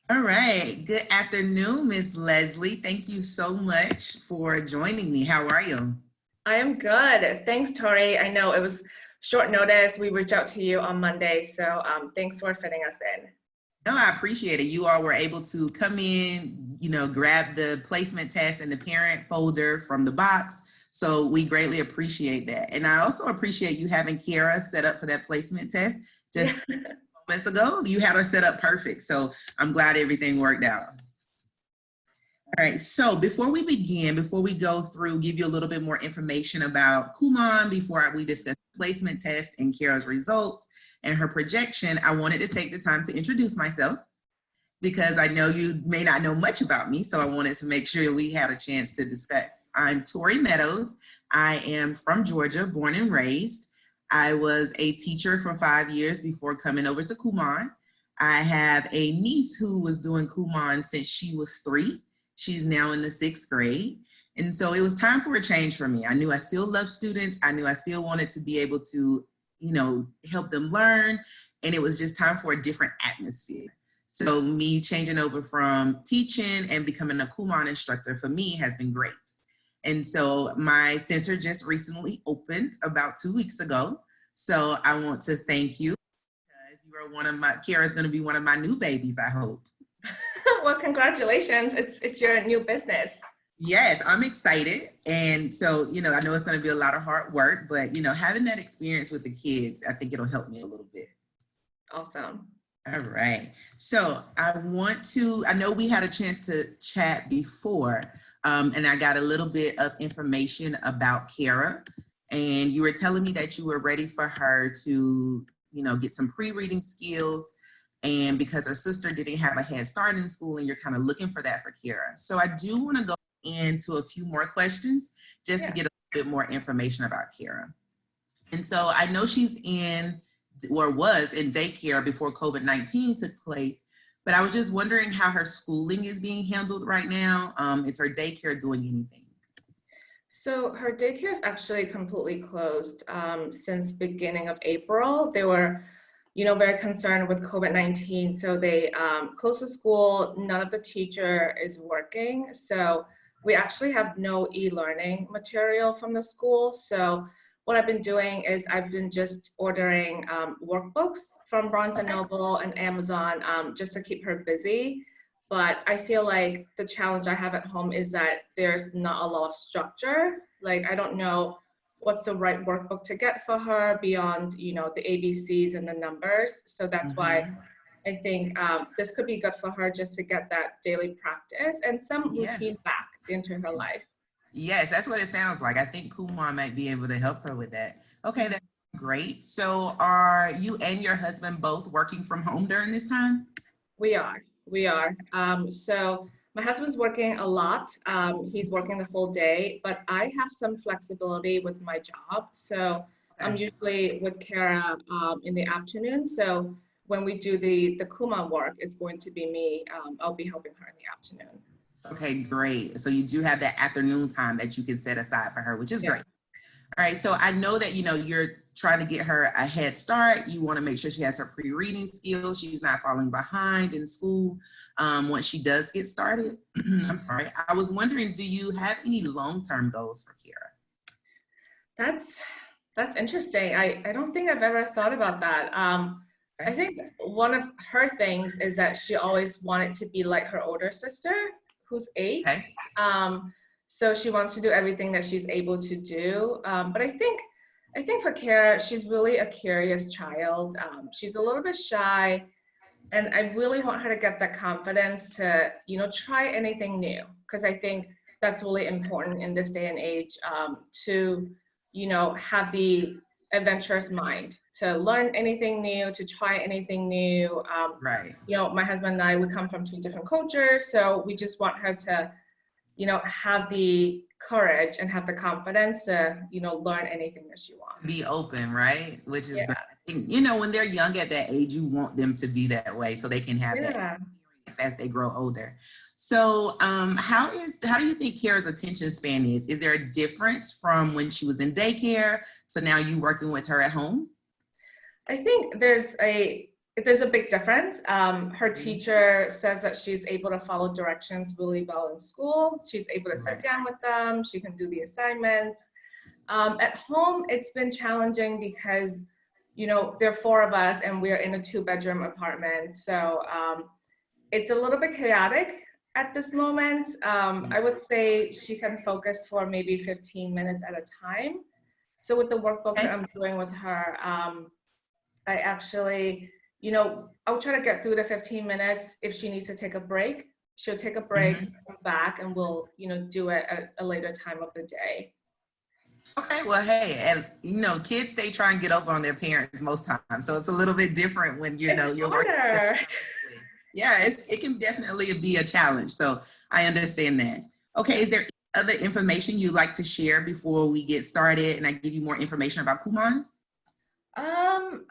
All right. Good afternoon, Miss Leslie. Thank you so much for joining me. How are you? I am good. Thanks, Tori. I know it was short notice. We reached out to you on Monday, so thanks for fitting us in. No, I appreciate it. You all were able to come in, grab the placement test and the parent folder from the box. So we greatly appreciate that. And I also appreciate you having Kiara set up for that placement test. Yeah. Just moments ago, you had her set up perfect. So I'm glad everything worked out. All right, so before we begin, before we go through, give you a little bit more information about Kumon before we discuss the placement test and Kara's results and her projection, I wanted to take the time to introduce myself because I know you may not know much about me, so I wanted to make sure we had a chance to discuss. I'm Tori Meadows. I am from Georgia, born and raised. I was a teacher for 5 years before coming over to Kumon. I have a niece who was doing Kumon since she was 3. She's now in the 6th grade. And so it was time for a change for me. I knew I still loved students. I knew I still wanted to be able to, help them learn. And it was just time for a different atmosphere. So me changing over from teaching and becoming a Kumon instructor for me has been great. And so my center just recently opened about 2 weeks ago. So I want to thank you because you are Kara's going to be one of my new babies, I hope. Well, congratulations. It's your new business. Yes, I'm excited. And so, I know it's going to be a lot of hard work, but, having that experience with the kids, I think it'll help me a little bit. Awesome. All right. So I know we had a chance to chat before, and I got a little bit of information about Kara. And you were telling me that you were ready for her to, get some pre-reading skills. And because her sister didn't have a head start in school, and you're kind of looking for that for Kara. So I do want to go into a few more questions just to get a bit more information about Kara. And so I know she's was in daycare before COVID-19 took place, but I was just wondering how her schooling is being handled right now. Is her daycare doing anything? So her daycare is actually completely closed since beginning of April. They were, very concerned with COVID-19. So they closed the school. None of the teacher is working. So we actually have no e-learning material from the school. So what I've been doing is I've been just ordering workbooks from Barnes and Noble and Amazon just to keep her busy. But I feel like the challenge I have at home is that there's not a lot of structure. Like, I don't know what's the right workbook to get for her beyond, the ABCs and the numbers. So that's why I think this could be good for her just to get that daily practice and some routine back into her life. Yes, that's what it sounds like. I think Kumon might be able to help her with that. Okay, that's great. So are you and your husband both working from home during this time? We are. So my husband's working a lot. He's working the full day, but I have some flexibility with my job. So I'm usually with Kara in the afternoon. So when we do the Kumon work, it's going to be me. I'll be helping her in the afternoon. Okay, great. So you do have that afternoon time that you can set aside for her, which is great. All right, so I know that, you're trying to get her a head start. You want to make sure she has her pre-reading skills. She's not falling behind in school once she does get started. I'm sorry. I was wondering, do you have any long-term goals for Kara? That's interesting. I don't think I've ever thought about that. I think one of her things is that she always wanted to be like her older sister, who's 8. Okay. So she wants to do everything that she's able to do. But I think for Kara, she's really a curious child. She's a little bit shy, and I really want her to get that confidence to, try anything new, because I think that's really important in this day and age to, have the adventurous mind to learn anything new, to try anything new. Right. My husband and I, we come from 2 different cultures, so we just want her to, have the courage and have the confidence to, learn anything that she wants. Be open, right? Which is great. When they're young at that age, you want them to be that way so they can have that experience as they grow older. So how do you think Kara's attention span is? Is there a difference from when she was in daycare to now you working with her at home? I think there's a there's a big difference. Her teacher says that she's able to follow directions really well in school. She's able to sit Right. down with them. She can do the assignments. At home, it's been challenging because, you know, there are four of us and we're in a 2-bedroom apartment. So it's a little bit chaotic at this moment. I would say she can focus for maybe 15 minutes at a time. So with the workbooks that I'm doing with her, I actually, you know, I'll try to get through the 15 minutes. If she needs to take a break, she'll take a break, come back, and we'll, you know, do it at a later time of the day. Okay, well, hey, and you know, kids, they try and get over on their parents most times. So it's a little bit different when, you know, It's you're working. harder. Yeah, it can definitely be a challenge. So I understand that. Okay, is there other information you'd like to share before we get started and I give you more information about Kumon?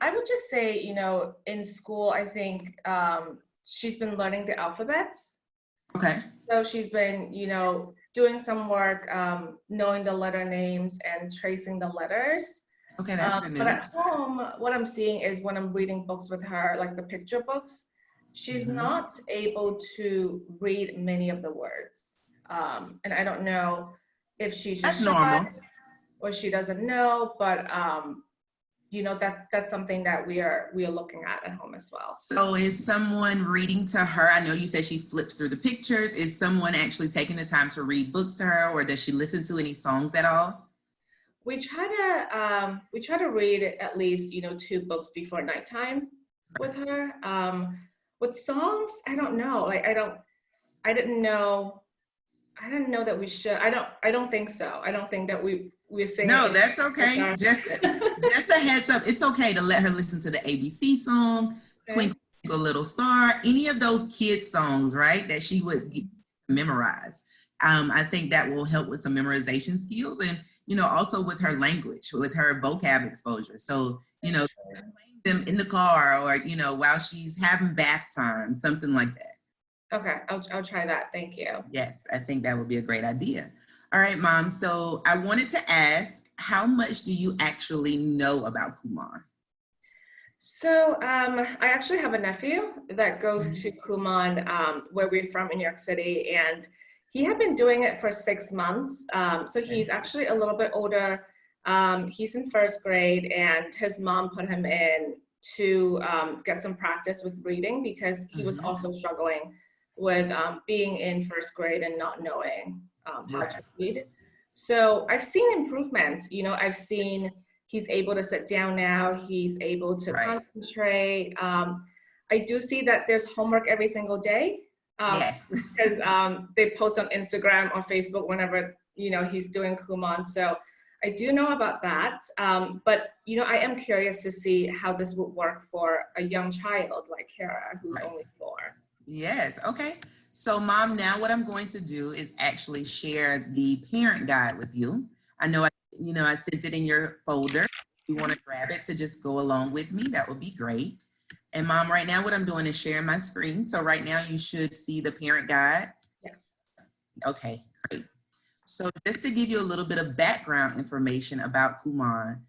I would just say, you know, in school, I think she's been learning the alphabet. Okay. So she's been, you know, doing some work, knowing the letter names and tracing the letters. Okay, that's good But news. at home, what I'm seeing is when I'm reading books with her, like the picture books, she's not able to read many of the words. And I don't know if she's That's just normal. shy or she doesn't know, but you know, that's something that we are looking at home as well. So is someone reading to her? I know you said she flips through the pictures. Is someone actually taking the time to read books to her, or does she listen to any songs at all? We try to read at least, you know, 2 books before nighttime with her. With songs, I don't know. Like I didn't know that we should. I don't think so. I don't think that we're singing. No, that's okay. Just a heads up. It's okay to let her listen to the ABC song, Twinkle Twinkle Little Star, any of those kid songs, right? That she would memorize. I think that will help with some memorization skills and, you know, also with her language, with her vocab exposure. So, you know, playing them in the car or, you know, while she's having bath time, something like that. Okay, I'll try that. Thank you. Yes, I think that would be a great idea. All right, Mom. So I wanted to ask, how much do you actually know about Kumon? So I actually have a nephew that goes to Kumon, where we're from in New York City, and he had been doing it for 6 months. So he's actually a little bit older. He's in 1st grade, and his mom put him in to get some practice with reading because he was also struggling with being in 1st grade and not knowing how to read. So I've seen improvements. You know, I've seen he's able to sit down now. He's able to concentrate. I do see that there's homework every single day. Yes. Because they post on Instagram or Facebook whenever, you know, he's doing Kumon. So I do know about that. But, you know, I am curious to see how this would work for a young child like Kara, who's only 4. Yes. Okay. So Mom, now what I'm going to do is actually share the parent guide with you. I know, I sent it in your folder. If you want to grab it to just go along with me, that would be great. And Mom, right now what I'm doing is sharing my screen. So right now you should see the parent guide. Yes. Okay, great. So just to give you a little bit of background information about Kumon.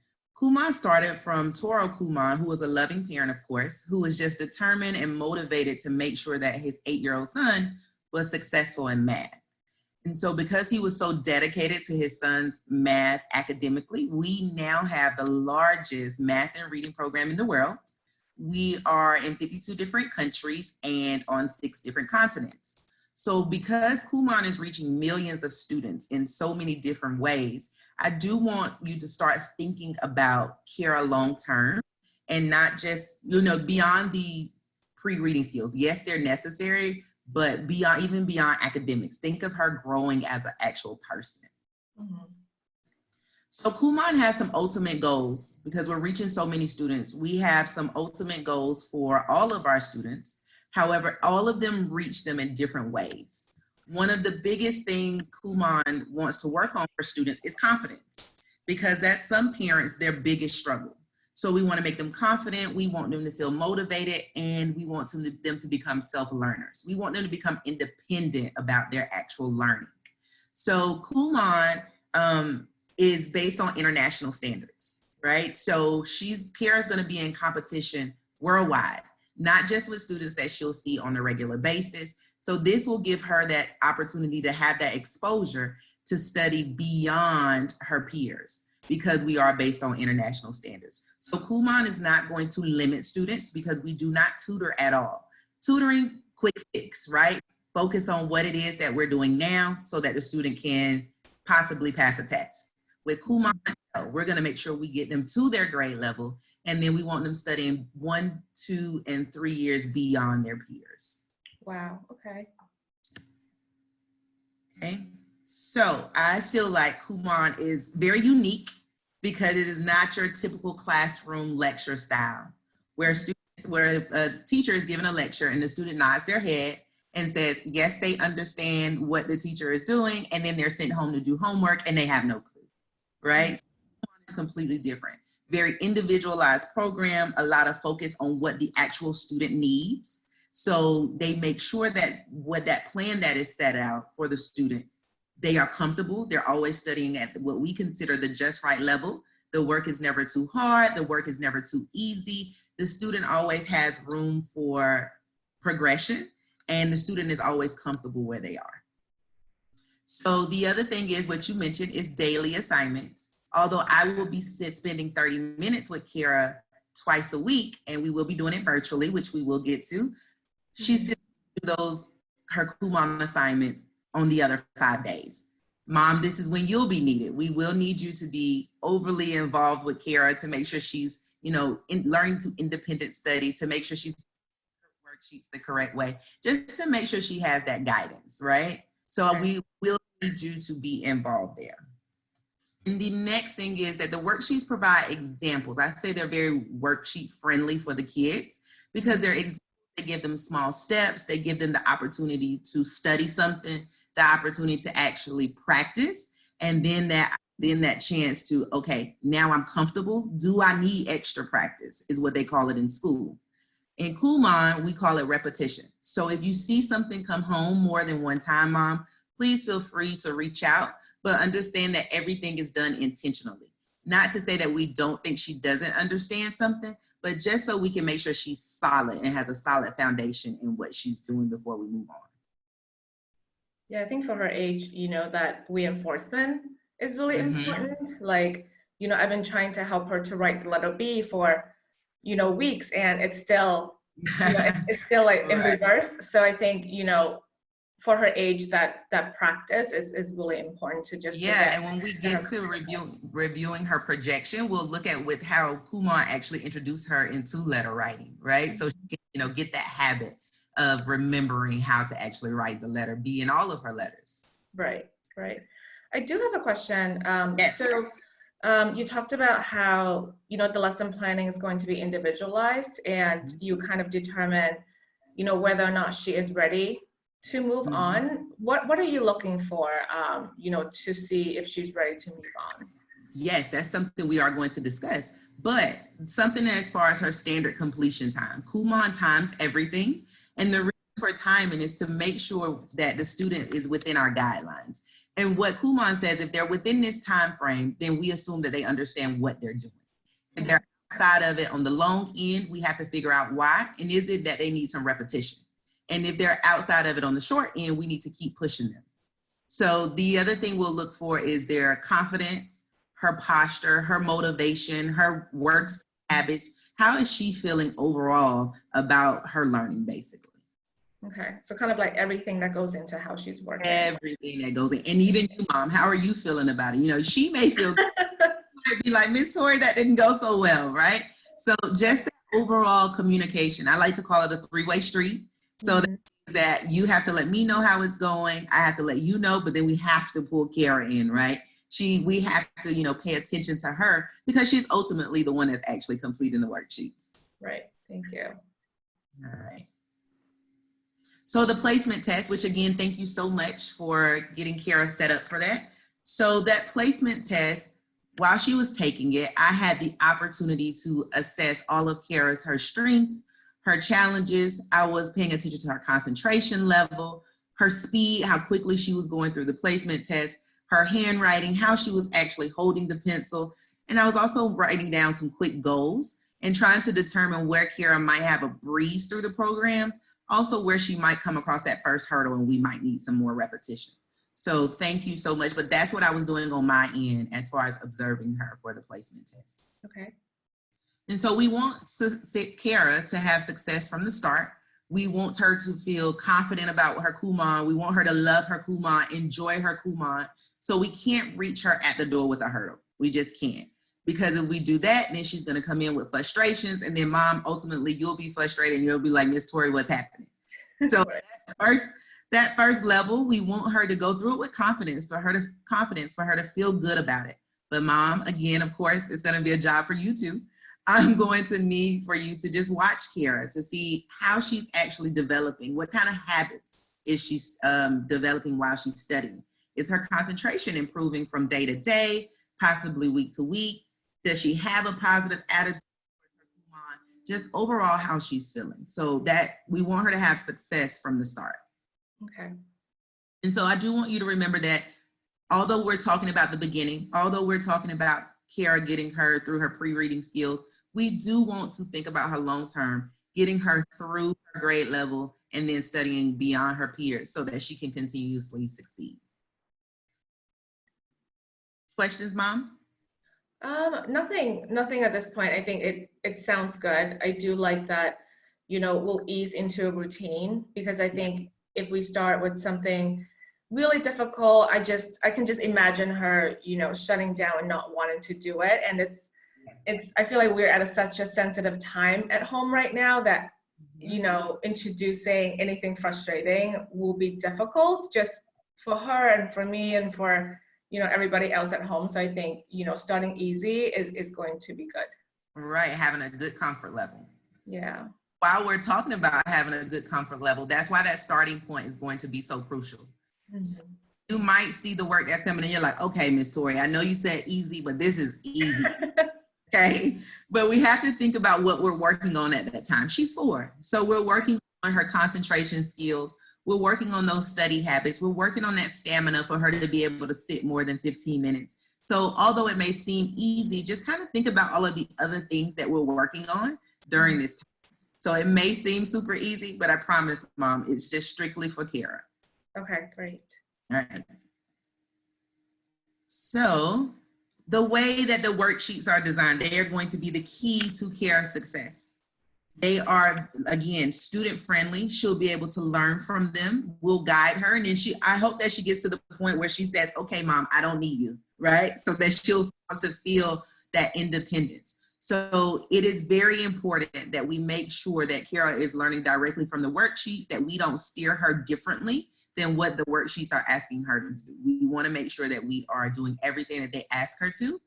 Kumon started from Toro Kumon, who was a loving parent, of course, who was just determined and motivated to make sure that his 8-year-old son was successful in math. And so because he was so dedicated to his son's math academically, we now have the largest math and reading program in the world. We are in 52 different countries and on 6 different continents. So because Kumon is reaching millions of students in so many different ways, I do want you to start thinking about Kara long-term and not just, beyond the pre-reading skills. Yes, they're necessary, but even beyond academics. Think of her growing as an actual person. So Kumon has some ultimate goals because we're reaching so many students. We have some ultimate goals for all of our students. However, all of them reach them in different ways. One of the biggest things Kumon wants to work on for students is confidence, because that's some parents, their biggest struggle. So we want to make them confident, we want them to feel motivated, and we want them to become self-learners. We want them to become independent about their actual learning. So Kumon is based on international standards, right? So Kara's going to be in competition worldwide. not just with students that she'll see on a regular basis. So this will give her that opportunity to have that exposure to study beyond her peers, because we are based on international standards. So Kumon is not going to limit students, because we do not tutor at all. Tutoring, quick fix, right? Focus on what it is that we're doing now so that the student can possibly pass a test. With Kumon, we're gonna make sure we get them to their grade level, and then we want them studying 1, 2, and 3 years beyond their peers. Wow, okay. Okay, so I feel like Kumon is very unique because it is not your typical classroom lecture style, where a teacher is giving a lecture and the student nods their head and says, yes, they understand what the teacher is doing, and then they're sent home to do homework and they have no clue, right? So it's completely different. Very individualized program, a lot of focus on what the actual student needs. So they make sure that what that plan that is set out for the student, they are comfortable. They're always studying at what we consider the just right level. The work is never too hard. The work is never too easy. The student always has room for progression, and the student is always comfortable where they are. So the other thing is what you mentioned is daily assignments. Although I will be spending 30 minutes with Kara twice a week, and we will be doing it virtually, which we will get to, she's still doing her Kumon assignments on the other 5 days. Mom, this is when you'll be needed. We will need you to be overly involved with Kara to make sure she's, learning to independent study, to make sure she's worksheets the correct way, just to make sure she has that guidance, right? So we will need you to be involved there. And the next thing is that the worksheets provide examples. I'd say they're very worksheet friendly for the kids, because they're examples. They give them small steps. They give them the opportunity to study something, the opportunity to actually practice, and then that chance to, okay, now I'm comfortable. Do I need extra practice is what they call it in school. In Kumon, we call it repetition. So if you see something come home more than one time, Mom, please feel free to reach out, but understand that everything is done intentionally. Not to say that we don't think she doesn't understand something, but just so we can make sure she's solid and has a solid foundation in what she's doing before we move on. Yeah, I think for her age, that reinforcement is really important. Like, I've been trying to help her to write the letter B for, weeks, and it's still, it's still like in reverse. So I think, for her age, that practice is really important to just. Yeah, and when we get to reviewing her projection, we'll look at with how Kumon actually introduced her into letter writing, right? So she can, get that habit of remembering how to actually write the letter B in all of her letters. Right. I do have a question. Yes. So you talked about how, the lesson planning is going to be individualized, and you kind of determine, whether or not she is ready to move on. What are you looking for, to see if she's ready to move on? Yes, that's something we are going to discuss, but something as far as her standard completion time. Kumon times everything, and the reason for timing is to make sure that the student is within our guidelines. And what Kumon says, if they're within this time frame, then we assume that they understand what they're doing. If they're outside of it on the long end, we have to figure out why, and is it that they need some repetition? And if they're outside of it on the short end, we need to keep pushing them. So the other thing we'll look for is their confidence, her posture, her motivation, her work habits. How is she feeling overall about her learning, basically? Okay, so kind of like everything that goes into how she's working. Everything that goes in, and even you, Mom, how are you feeling about it? She may feel, might be like, Miss Tori, that didn't go so well, right? So just that overall communication. I like to call it a three-way street. So that you have to let me know how it's going. I have to let you know, but then we have to pull Kara in, right? We have to, pay attention to her, because she's ultimately the one that's actually completing the worksheets. Right, thank you. All right. So the placement test, which again, thank you so much for getting Kara set up for that. So that placement test, while she was taking it, I had the opportunity to assess all of her strengths, her challenges. I was paying attention to her concentration level, her speed, how quickly she was going through the placement test, her handwriting, how she was actually holding the pencil. And I was also writing down some quick goals. and trying to determine where Kiara might have a breeze through the program, also where she might come across that first hurdle and we might need some more repetition. So thank you so much, but that's what I was doing on my end as far as observing her for the placement test. Okay. And so we want Kiara to have success from the start. We want her to feel confident about her Kumon. We want her to love her Kumon, enjoy her Kumon. So we can't reach her at the door with a hurdle. We just can't. Because if we do that, then she's going to come in with frustrations. And then mom, ultimately, you'll be frustrated and you'll be like, Miss Tori, what's happening? So that first level, we want her to go through it with confidence, for her to feel good about it. But mom, again, of course, it's going to be a job for you too. I'm going to need for you to just watch Kiara to see how she's actually developing. What kind of habits is she developing while she's studying? Is her concentration improving from day to day, possibly week to week? Does she have a positive attitude? Just overall how she's feeling. So that we want her to have success from the start. Okay. And so I do want you to remember that although we're talking about the beginning, although we're talking about Kiara getting her through her pre-reading skills, we do want to think about her long-term, getting her through her grade level and then studying beyond her peers so that she can continuously succeed. Questions, mom? Nothing at this point. I think it sounds good. I do like that, we'll ease into a routine, because I think if we start with something really difficult, I can just imagine her, shutting down and not wanting to do it. And I feel like we're at such a sensitive time at home right now that, introducing anything frustrating will be difficult just for her and for me and for, everybody else at home. So I think, starting easy is going to be good. Right, having a good comfort level. Yeah. While we're talking about having a good comfort level, that's why that starting point is going to be so crucial. Mm-hmm. So you might see the work that's coming and you're like, okay, Miss Tori, I know you said easy, but this is easy. Okay, but we have to think about what we're working on at that time. She's 4, so we're working on her concentration skills. We're working on those study habits. We're working on that stamina for her to be able to sit more than 15 minutes. So although it may seem easy, just kind of think about all of the other things that we're working on during this time. So it may seem super easy, but I promise, mom, it's just strictly for Kiara. Okay, great. All right. So the way that the worksheets are designed, they are going to be the key to Kiara's success. They are, again, student friendly. She'll be able to learn from them. We'll guide her. And then I hope that she gets to the point where she says, okay, mom, I don't need you, right? So that she'll start to feel that independence. So it is very important that we make sure that Kiara is learning directly from the worksheets, that we don't steer her differently than what the worksheets are asking her to do. We want to make sure that we are doing everything that they ask her to.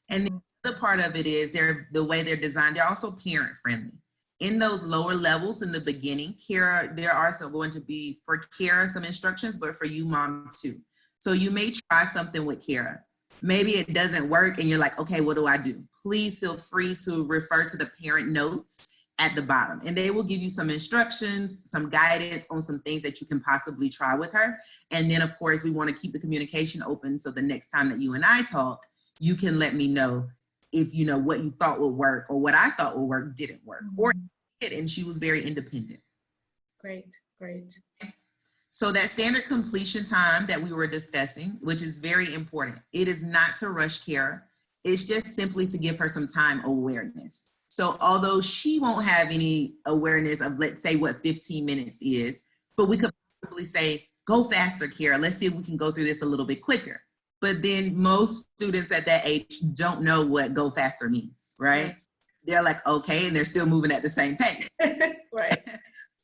And the other part of it is the way they're designed, they're also parent friendly. In those lower levels in the beginning, Kiara, there are going to be for Kiara some instructions, but for you, mom, too. So you may try something with Kiara. Maybe it doesn't work and you're like, okay, what do I do? Please feel free to refer to the parent notes at the bottom, and they will give you some instructions, some guidance on some things that you can possibly try with her. And then of course, we want to keep the communication open. So the next time that you and I talk, you can let me know if what you thought would work or what I thought would work didn't work, or it did, and she was very independent. Great. So that standard completion time that we were discussing, which is very important, it is not to rush Kiara. It's just simply to give her some time awareness. So although she won't have any awareness of, let's say, what 15 minutes is, but we could possibly say, go faster, Kiara. Let's see if we can go through this a little bit quicker. But then most students at that age don't know what go faster means, right? They're like, okay, and they're still moving at the same pace. Right.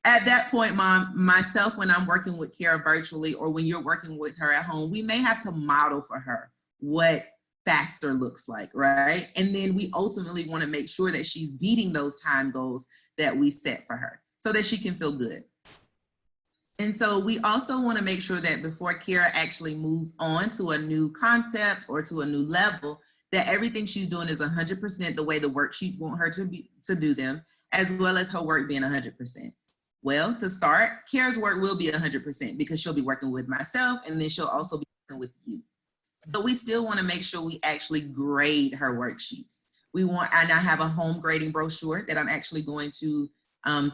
At that point, mom, myself, when I'm working with Kiara virtually, or when you're working with her at home, we may have to model for her what faster looks like, right? And then we ultimately want to make sure that she's beating those time goals that we set for her so that she can feel good. And so we also want to make sure that before Kiara actually moves on to a new concept or to a new level, that everything she's doing is 100% the way the worksheets want her to do them, as well as her work being 100%. Well, to start, Kiara's work will be 100% because she'll be working with myself, and then she'll also be working with you. But we still want to make sure we actually grade her worksheets. We want, and I have a home grading brochure that I'm actually going to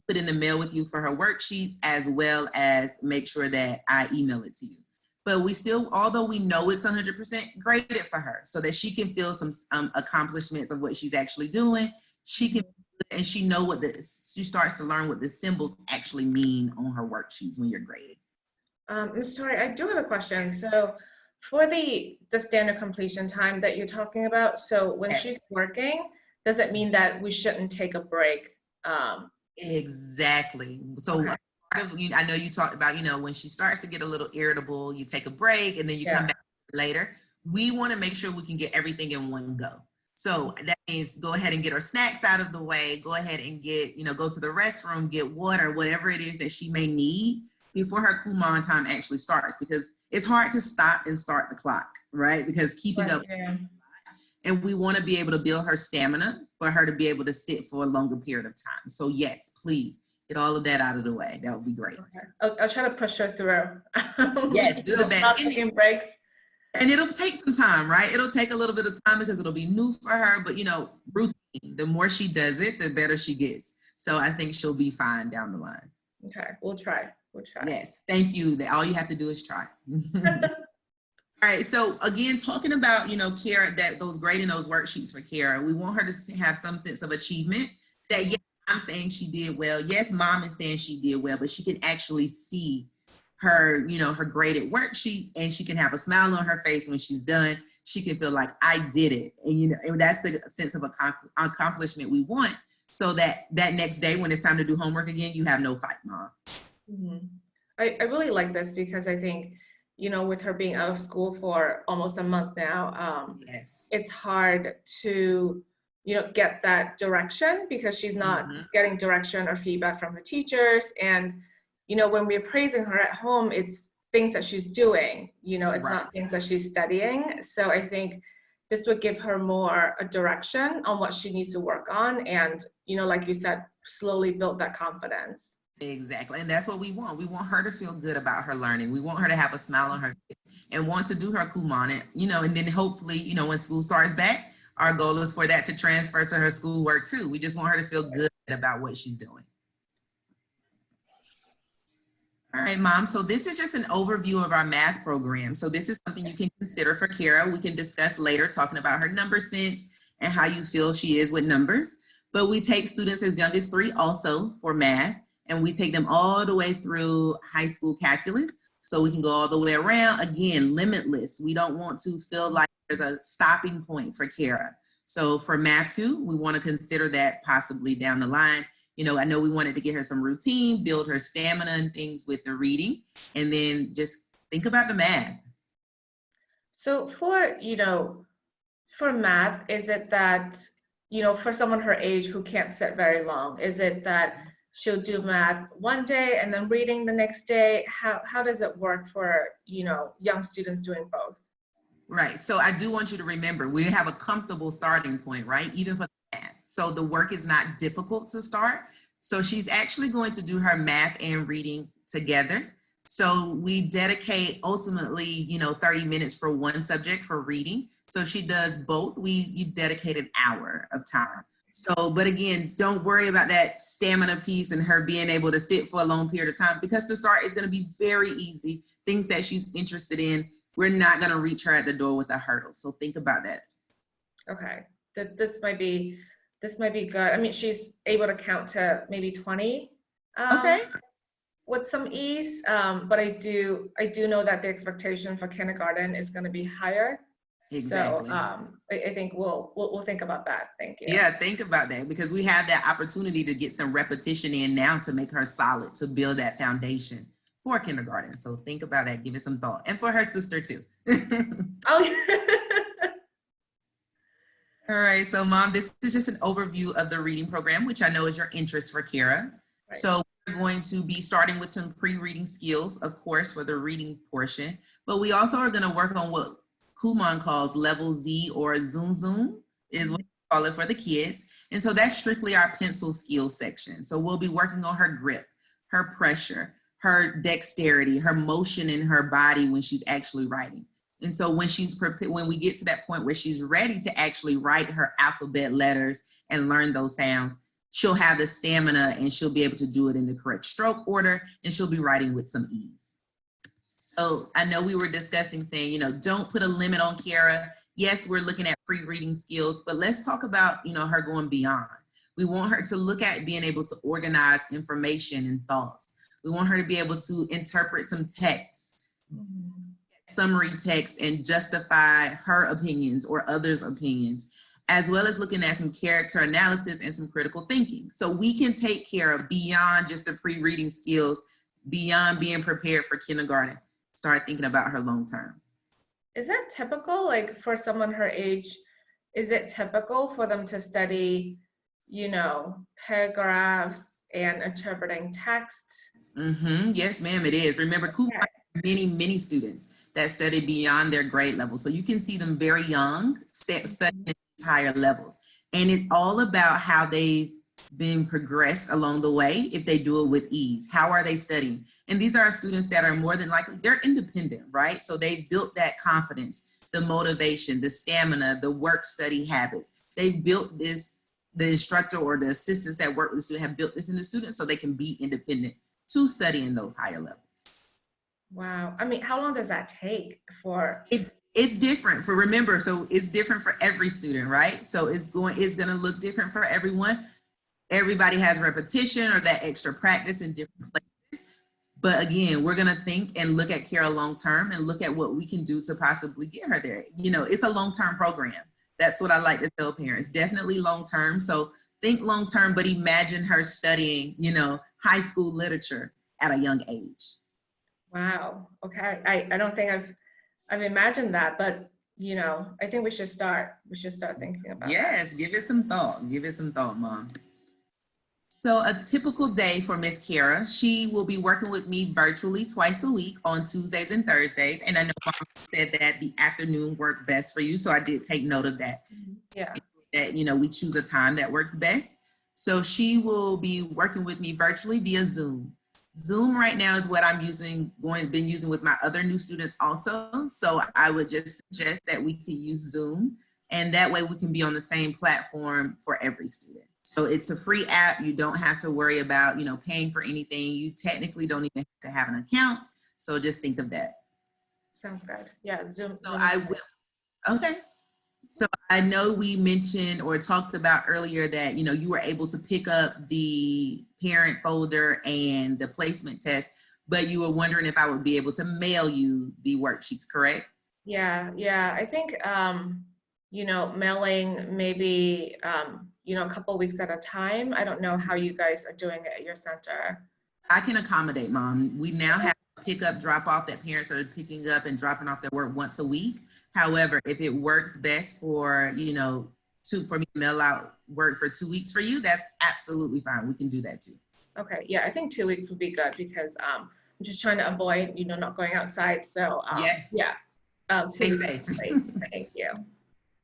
put in the mail with you for her worksheets, as well as make sure that I email it to you. But we still, although we know it's 100%, grade it for her so that she can feel some accomplishments of what she's actually doing. She can, and she she starts to learn what the symbols actually mean on her worksheets when you're grading. Ms. Torrey, I do have a question. So for the standard completion time that you're talking about, so when she's working, does it mean that we shouldn't take a break? Exactly. So Okay. I know you talked about, when she starts to get a little irritable, you take a break and then you come back later. We want to make sure we can get everything in one go. So that means go ahead and get her snacks out of the way, go ahead and get, go to the restroom, get water, whatever it is that she may need before her Kumon time actually starts, because it's hard to stop and start the clock, right? Because keeping up, and we want to be able to build her stamina for her to be able to sit for a longer period of time. So yes, please get all of that out of the way. That would be great. Okay. I'll try to push her through. Yes, do the best. Not taking breaks. And it'll take some time, right? It'll take a little bit of time because it'll be new for her, but routine, the more she does it, the better she gets. So I think she'll be fine down the line. Okay, we'll try. Yes, thank you. All you have to do is try. All right, so again, talking about, Kiara, those grading those worksheets for Kiara, we want her to have some sense of achievement that, yes, I'm saying she did well. Yes, mom is saying she did well, but she can actually see her, her graded worksheets, and she can have a smile on her face when she's done. She can feel like, I did it. And, and that's the sense of accomplishment we want, so that next day when it's time to do homework again, you have no fight, mom. Mm-hmm. I really like this because I think, with her being out of school for almost a month now, yes, it's hard to, get that direction because she's not getting direction or feedback from her teachers. And, when we're praising her at home, it's things that she's doing, it's not things that she's studying. So I think this would give her more a direction on what she needs to work on. And, like you said, slowly build that confidence. Exactly. And that's what we want. We want her to feel good about her learning. We want her to have a smile on her face and want to do her Kumon, and then hopefully, when school starts back, our goal is for that to transfer to her schoolwork too. We just want her to feel good about what she's doing. All right, Mom. So this is just an overview of our math program. So this is something you can consider for Kiara. We can discuss later, talking about her number sense and how you feel she is with numbers. But we take students as young as 3 also for math, and we take them all the way through high school calculus. So we can go all the way around. Again, limitless. We don't want to feel like there's a stopping point for Kiara. So for math 2, we want to consider that possibly down the line. I know we wanted to get her some routine, build her stamina and things with the reading, and then just think about the math. So for math, is it that, for someone her age who can't sit very long, is it that she'll do math one day and then reading the next day? How does it work for, young students doing both? Right. So I do want you to remember, we have a comfortable starting point, right? Even for math. So the work is not difficult to start. So she's actually going to do her math and reading together. So we dedicate ultimately, 30 minutes for one subject for reading. So if she does both, you dedicate an hour of time. So, but again, don't worry about that stamina piece and her being able to sit for a long period of time, because to start is going to be very easy. Things that she's interested in, we're not going to reach her at the door with a hurdle. So think about that. Okay, this might be good. I mean, she's able to count to maybe 20. Okay. With some ease, but I do know that the expectation for kindergarten is going to be higher. Exactly. So I think we'll think about that. Thank you. Yeah, think about that, because we have that opportunity to get some repetition in now to make her solid, to build that foundation for kindergarten. So think about that, give it some thought, and for her sister too. Oh. All right, so Mom, this is just an overview of the reading program, which I know is your interest for Kiara. Right. So we're going to be starting with some pre-reading skills, of course, for the reading portion, but we also are going to work on what Kumon calls level Z, or Zoom Zoom is what we call it for the kids. And so that's strictly our pencil skill section. So we'll be working on her grip, her pressure, her dexterity, her motion in her body when she's actually writing. And so when when we get to that point where she's ready to actually write her alphabet letters and learn those sounds, she'll have the stamina and she'll be able to do it in the correct stroke order, and she'll be writing with some ease. So I know we were discussing saying, you know, don't put a limit on Kiara. Yes, we're looking at pre-reading skills, but let's talk about, you know, her going beyond. We want her to look at being able to organize information and thoughts. We want her to be able to interpret some text, summary text, and justify her opinions or others' opinions, as well as looking at some character analysis and some critical thinking. So we can take Kiara beyond just the pre-reading skills, beyond being prepared for kindergarten, start thinking about her long term. Is that typical, like for someone her age, is it typical for them to study, you know, paragraphs and interpreting text? Yes, ma'am, it is. Remember, Kumon has many students that study beyond their grade level. So you can see them very young, studying at these higher levels. And it's all about how they've been progressed along the way if they do it with ease. How are they studying? And these are students that are more than likely, they're independent, right? So they've built that confidence, the motivation, the stamina, the work study habits. They've built this, the instructor or the assistants that work with the student have built this in the students so they can be independent to study in those higher levels. Wow. I mean, how long does that take for? It's different for, remember, so it's different for every student, right? So it's gonna look different for everyone. Everybody has repetition or that extra practice in different places. But again, we're gonna think and look at Kiara long-term and look at what we can do to possibly get her there. You know, it's a long-term program. That's what I like to tell parents, definitely long-term. So think long-term, but imagine her studying, you know, high school literature at a young age. Wow. Okay. I don't think I've imagined that, but you know, I think we should start thinking about Yes, that. give it some thought. Give it some thought, Mom. So a typical day for Miss Kiara, she will be working with me virtually twice a week on Tuesdays and Thursdays. And I know Mom said that the afternoon worked best for you. So I did take note of that. Yeah. That, you know, we choose a time that works best. So she will be working with me virtually via Zoom. Zoom right now is what I'm been using with my other new students also. So I would just suggest that we can use Zoom, and that way we can be on the same platform for every student. So it's a free app. You don't have to worry about, you know, paying for anything. You technically don't even have to have an account. So just think of that. Sounds good. Yeah. Zoom. So I will. Okay. So I know we mentioned or talked about earlier that, you know, you were able to pick up the parent folder and the placement test, but you were wondering if I would be able to mail you the worksheets, correct? Yeah. Yeah. I think, you know, mailing maybe, you know, a couple weeks at a time. I don't know how you guys are doing it at your center. I can accommodate, Mom. We now have pick up, drop off that parents are picking up and dropping off their work once a week. However, if it works best for, you know, for me to mail out work for 2 weeks for you, that's absolutely fine. We can do that too. Okay. Yeah. I think 2 weeks would be good because I'm just trying to avoid, you know, not going outside. So yes. Yeah. Stay safe. Thank you.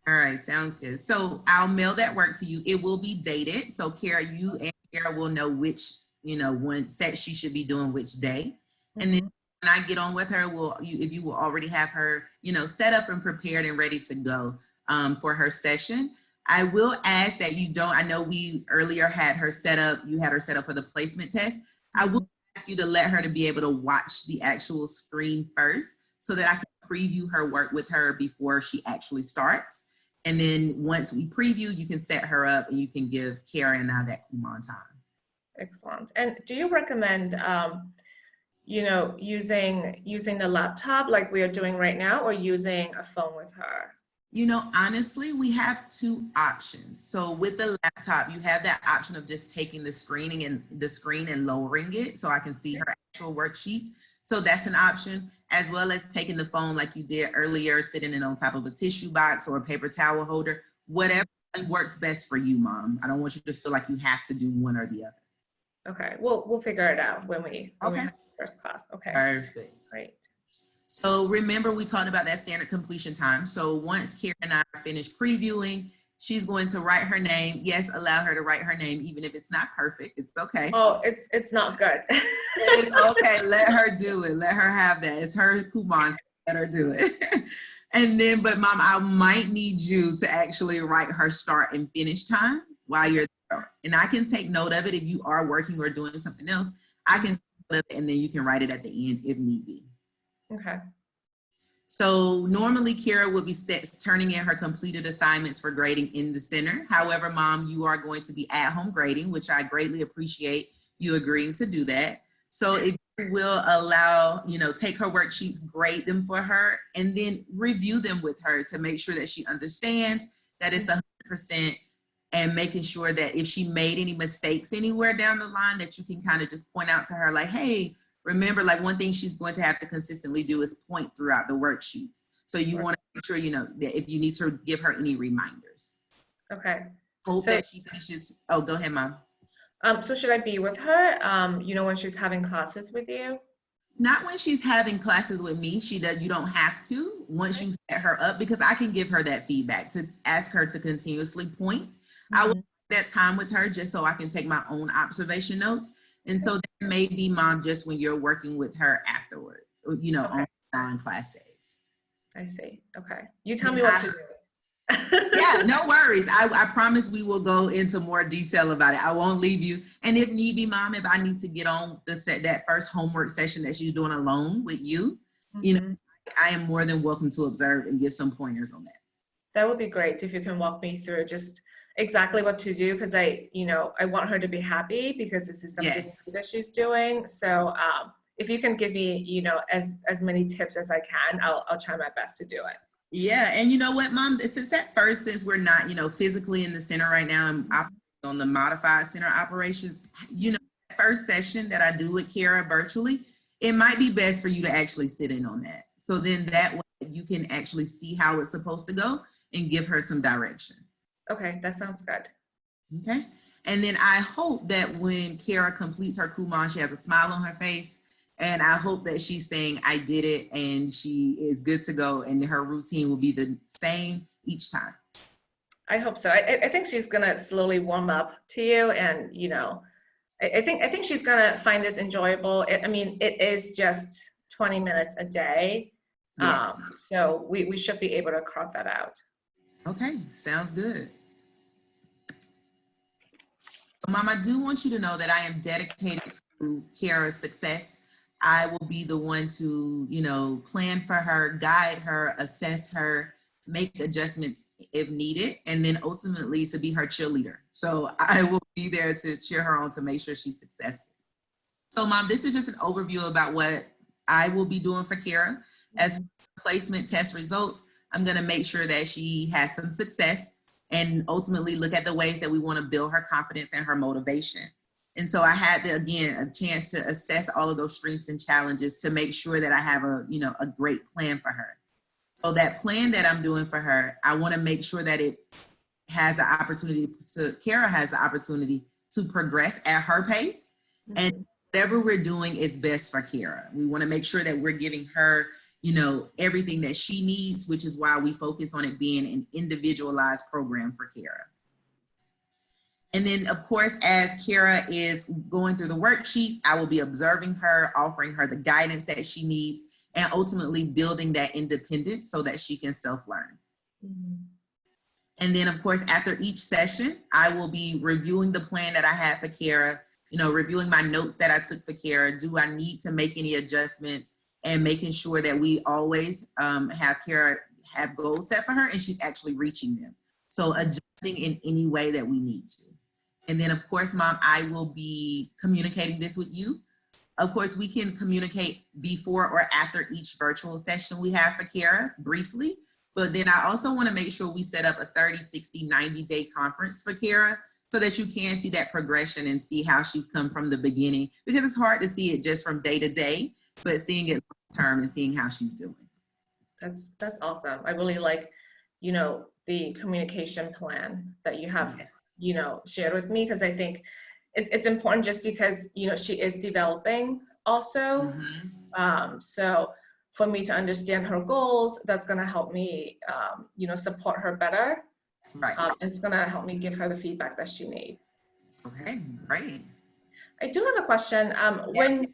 All right, sounds good. So I'll mail that work to you. It will be dated. So Kiara, you and Kiara will know which, you know, one set she should be doing which day. And then when I get on with her, if you will already have her, you know, set up and prepared and ready to go for her session. I will ask that you don't, I know we earlier had her set up, you had her set up for the placement test. I will ask you to let her to be able to watch the actual screen first so that I can preview her work with her before she actually starts. And then once we preview, you can set her up and you can give Kiara and I that Kumon time. Excellent. And do you recommend, you know, using the laptop like we are doing right now, or using a phone with her? You know, honestly, we have two options. So with the laptop, you have that option of just taking the screen and lowering it so I can see her actual worksheets. So that's an option, as well as taking the phone like you did earlier, sitting it on top of a tissue box or a paper towel holder, whatever works best for you, Mom. I don't want you to feel like you have to do one or the other. Okay, we'll figure it out when we have first class. Okay. Perfect. Great. So remember, we talked about that standard completion time. So once Kiara and I are finished previewing, she's going to write her name. Yes, allow her to write her name, even if it's not perfect. It's okay. Oh, it's not good. It's okay. Let her do it. Let her have that. It's her Kumon. let her do it. And then, but mom, I might need you to actually write her start and finish time while you're there. And I can take note of it if you are working or doing something else. I can take note of it, and then you can write it at the end if need be. Okay. So normally Kira would be turning in her completed assignments for grading in the center. However, mom, you are going to be at home grading, which I greatly appreciate you agreeing to do that. So if you will allow, take her worksheets, grade them for her, and then review them with her to make sure that she understands that it's 100%, and making sure that if she made any mistakes anywhere down the line, that you can kind of just point out to her like, hey, remember, like one thing she's going to have to consistently do is point throughout the worksheets. So you want to make sure, that if you need to give her any reminders. Okay. Hope that she finishes. Oh, go ahead, mom. So should I be with her, when she's having classes with you? Not when she's having classes with me. You don't have to once you set her up, because I can give her that feedback to ask her to continuously point. I will take that time with her just so I can take my own observation notes. And so that may be, mom, just when you're working with her afterwards, on non-class days. I see. Okay. You tell me what to do. Yeah, no worries. I promise we will go into more detail about it. I won't leave you. And if need be, mom, if I need to get on that first homework session that she's doing alone with you, I am more than welcome to observe and give some pointers on that. That would be great if you can walk me through just exactly what to do, because I want her to be happy, because this is something that she's doing. So if you can give me, as many tips as I can, I'll try my best to do it. Yeah, and you know what, mom, since we're not, physically in the center right now, I'm on the modified center operations, that first session that I do with Kara virtually, it might be best for you to actually sit in on that. So then that way you can actually see how it's supposed to go and give her some direction. Okay, that sounds good. Okay. And then I hope that when Kara completes her Kumon, she has a smile on her face. And I hope that she's saying, I did it, and she is good to go. And her routine will be the same each time. I hope so. I think she's going to slowly warm up to you. And, I think she's going to find this enjoyable. It is just 20 minutes a day. Yes. So we should be able to carve that out. Okay. Sounds good. So, mom, I do want you to know that I am dedicated to Kara's success. I will be the one to, plan for her, guide her, assess her, make adjustments if needed, and then ultimately to be her cheerleader. So I will be there to cheer her on to make sure she's successful. So, mom, this is just an overview about what I will be doing for Kara. As for placement test results, I'm going to make sure that she has some success, and ultimately look at the ways that we want to build her confidence and her motivation. And so I had, a chance to assess all of those strengths and challenges to make sure that I have a great plan for her. So that plan that I'm doing for her, I want to make sure that it has the opportunity Kara has the opportunity to progress at her pace. And whatever we're doing is best for Kara. We want to make sure that we're giving her, everything that she needs, which is why we focus on it being an individualized program for Kara. And then, of course, as Kara is going through the worksheets, I will be observing her, offering her the guidance that she needs, and ultimately building that independence so that she can self-learn. And then, of course, after each session, I will be reviewing the plan that I have for Kara, reviewing my notes that I took for Kara. Do I need to make any adjustments? And making sure that we always have Kara have goals set for her and she's actually reaching them. So adjusting in any way that we need to. And then, of course, mom, I will be communicating this with you. Of course, we can communicate before or after each virtual session we have for Kara briefly. But then I also want to make sure we set up a 30, 60, 90-day conference for Kara so that you can see that progression and see how she's come from the beginning, because it's hard to see it just from day to day, but seeing it long term and seeing how she's doing. That's awesome. I really like, the communication plan that you have, shared with me, because I think it's important just because, she is developing also. So for me to understand her goals, that's going to help me, support her better. Right. It's going to help me give her the feedback that she needs. Okay, great. I do have a question. Yes. When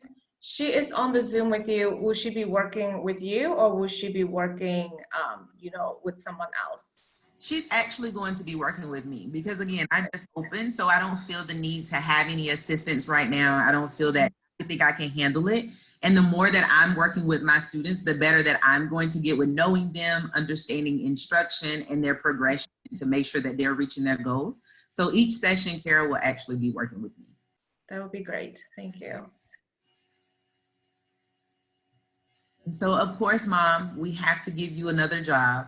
She is on the Zoom with you. Will she be working with you or will she be working, with someone else? She's actually going to be working with me because again, I just opened, so I don't feel the need to have any assistance right now. I don't feel that I think I can handle it. And the more that I'm working with my students, the better that I'm going to get with knowing them, understanding instruction and their progression to make sure that they're reaching their goals. So each session, Kara will actually be working with me. That would be great. Thank you. And so of course, Mom, we have to give you another job.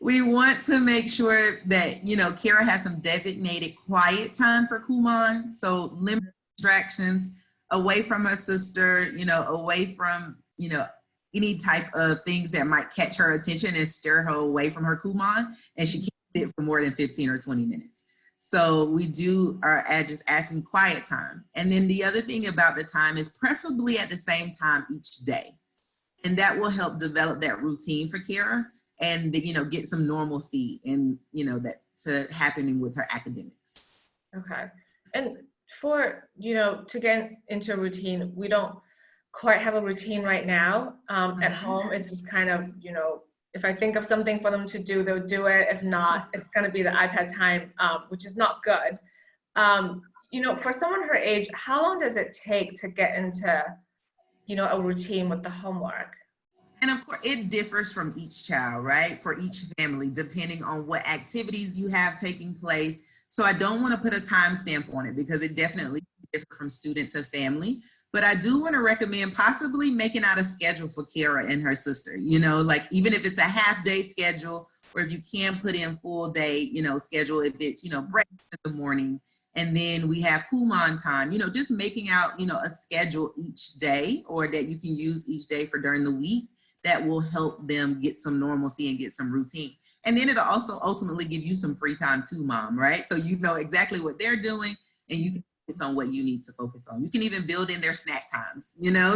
We want to make sure that, Kara has some designated quiet time for Kumon. So limit distractions, away from her sister, away from, any type of things that might catch her attention and steer her away from her Kumon. And she can't sit for more than 15 or 20 minutes. So we are just asking quiet time. And then the other thing about the time is preferably at the same time each day. And that will help develop that routine for Kara and, get some normalcy and, that to happening with her academics. Okay. And for, to get into a routine, we don't quite have a routine right now. At home, it's just kind of, if I think of something for them to do, they'll do it. If not, it's going to be the iPad time, which is not good. For someone her age, how long does it take to get into, a routine with the homework? And of course, it differs from each child, right? For each family, depending on what activities you have taking place. So I don't want to put a timestamp on it because it definitely differs from student to family. But I do want to recommend possibly making out a schedule for Kara and her sister, like even if it's a half day schedule, or if you can put in full day, schedule, if it's, breakfast in the morning, and then we have Kumon time, just making out, a schedule each day or that you can use each day for during the week that will help them get some normalcy and get some routine. And then it'll also ultimately give you some free time too, Mom, right? So you know exactly what they're doing and you can focus on what you need to focus on. You can even build in their snack times,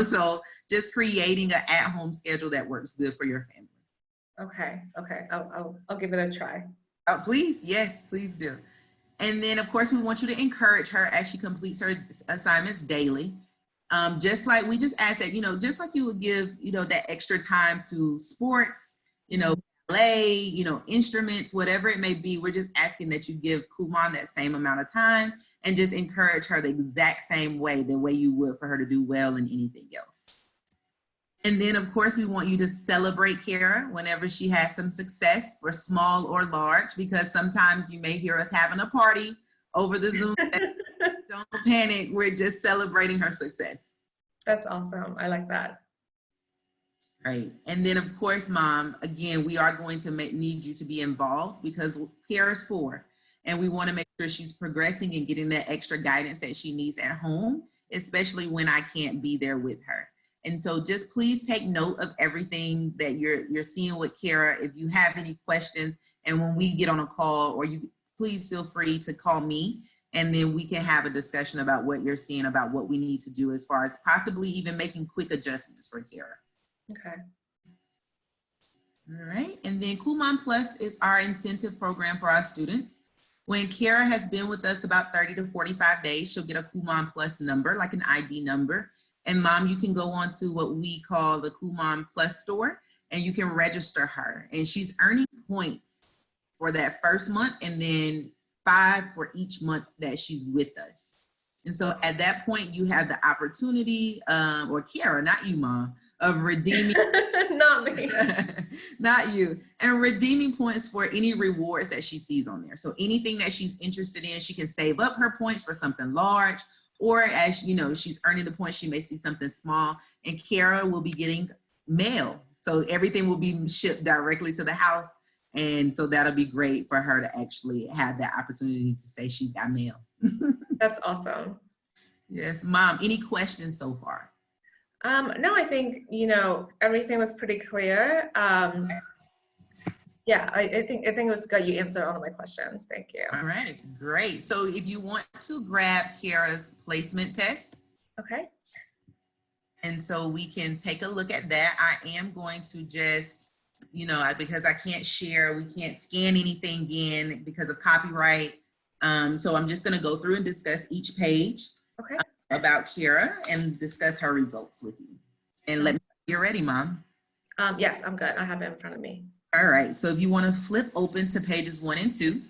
so just creating an at-home schedule that works good for your family. Okay. I'll give it a try. Oh, please. Yes, please do. And then of course we want you to encourage her as she completes her assignments daily. Just like we just ask that, just like you would give, that extra time to sports, play, instruments, whatever it may be, we're just asking that you give Kumon that same amount of time and just encourage her the exact same way, the way you would for her to do well in anything else. And then of course we want you to celebrate Kara whenever she has some success, for small or large, because sometimes you may hear us having a party over the Zoom. Don't panic. We're just celebrating her success. That's awesome. I like that. Right. And then, of course, Mom, again, we are going to need you to be involved because Kara's 4, and we want to make sure she's progressing and getting that extra guidance that she needs at home, especially when I can't be there with her. And so just please take note of everything that you're seeing with Kara. If you have any questions, and when we get on a call, or you please feel free to call me, and then we can have a discussion about what you're seeing, about what we need to do as far as possibly even making quick adjustments for Kara. Okay. All right. And then Kumon Plus is our incentive program for our students. When Kara has been with us about 30 to 45 days, she'll get a Kumon Plus number, like an ID number. And Mom, you can go on to what we call the Kumon Plus store, and you can register her. And she's earning points for that first month, and then 5 for each month that she's with us. And so at that point, you have the opportunity, or Kara, not you, Mom, of redeeming. Not me. Not you. And redeeming points for any rewards that she sees on there. So anything that she's interested in, she can save up her points for something large, or as she's earning the points, she may see something small, and Kara will be getting mail. So everything will be shipped directly to the house. And so that'll be great for her to actually have that opportunity to say she's got mail. That's awesome. Yes, Mom, any questions so far? No, I think, everything was pretty clear. Yeah, I think it was good. You answered all of my questions. Thank you. All right, great. So if you want to grab Kara's placement test. Okay. And so we can take a look at that. I am going to just, because I can't share, we can't scan anything in because of copyright. So I'm just going to go through and discuss each page. Okay. about Kira and discuss her results with you. And let me know if you're ready, Mom. Yes, I'm good. I have it in front of me. All right, so if you want to flip open to pages 1 and 2.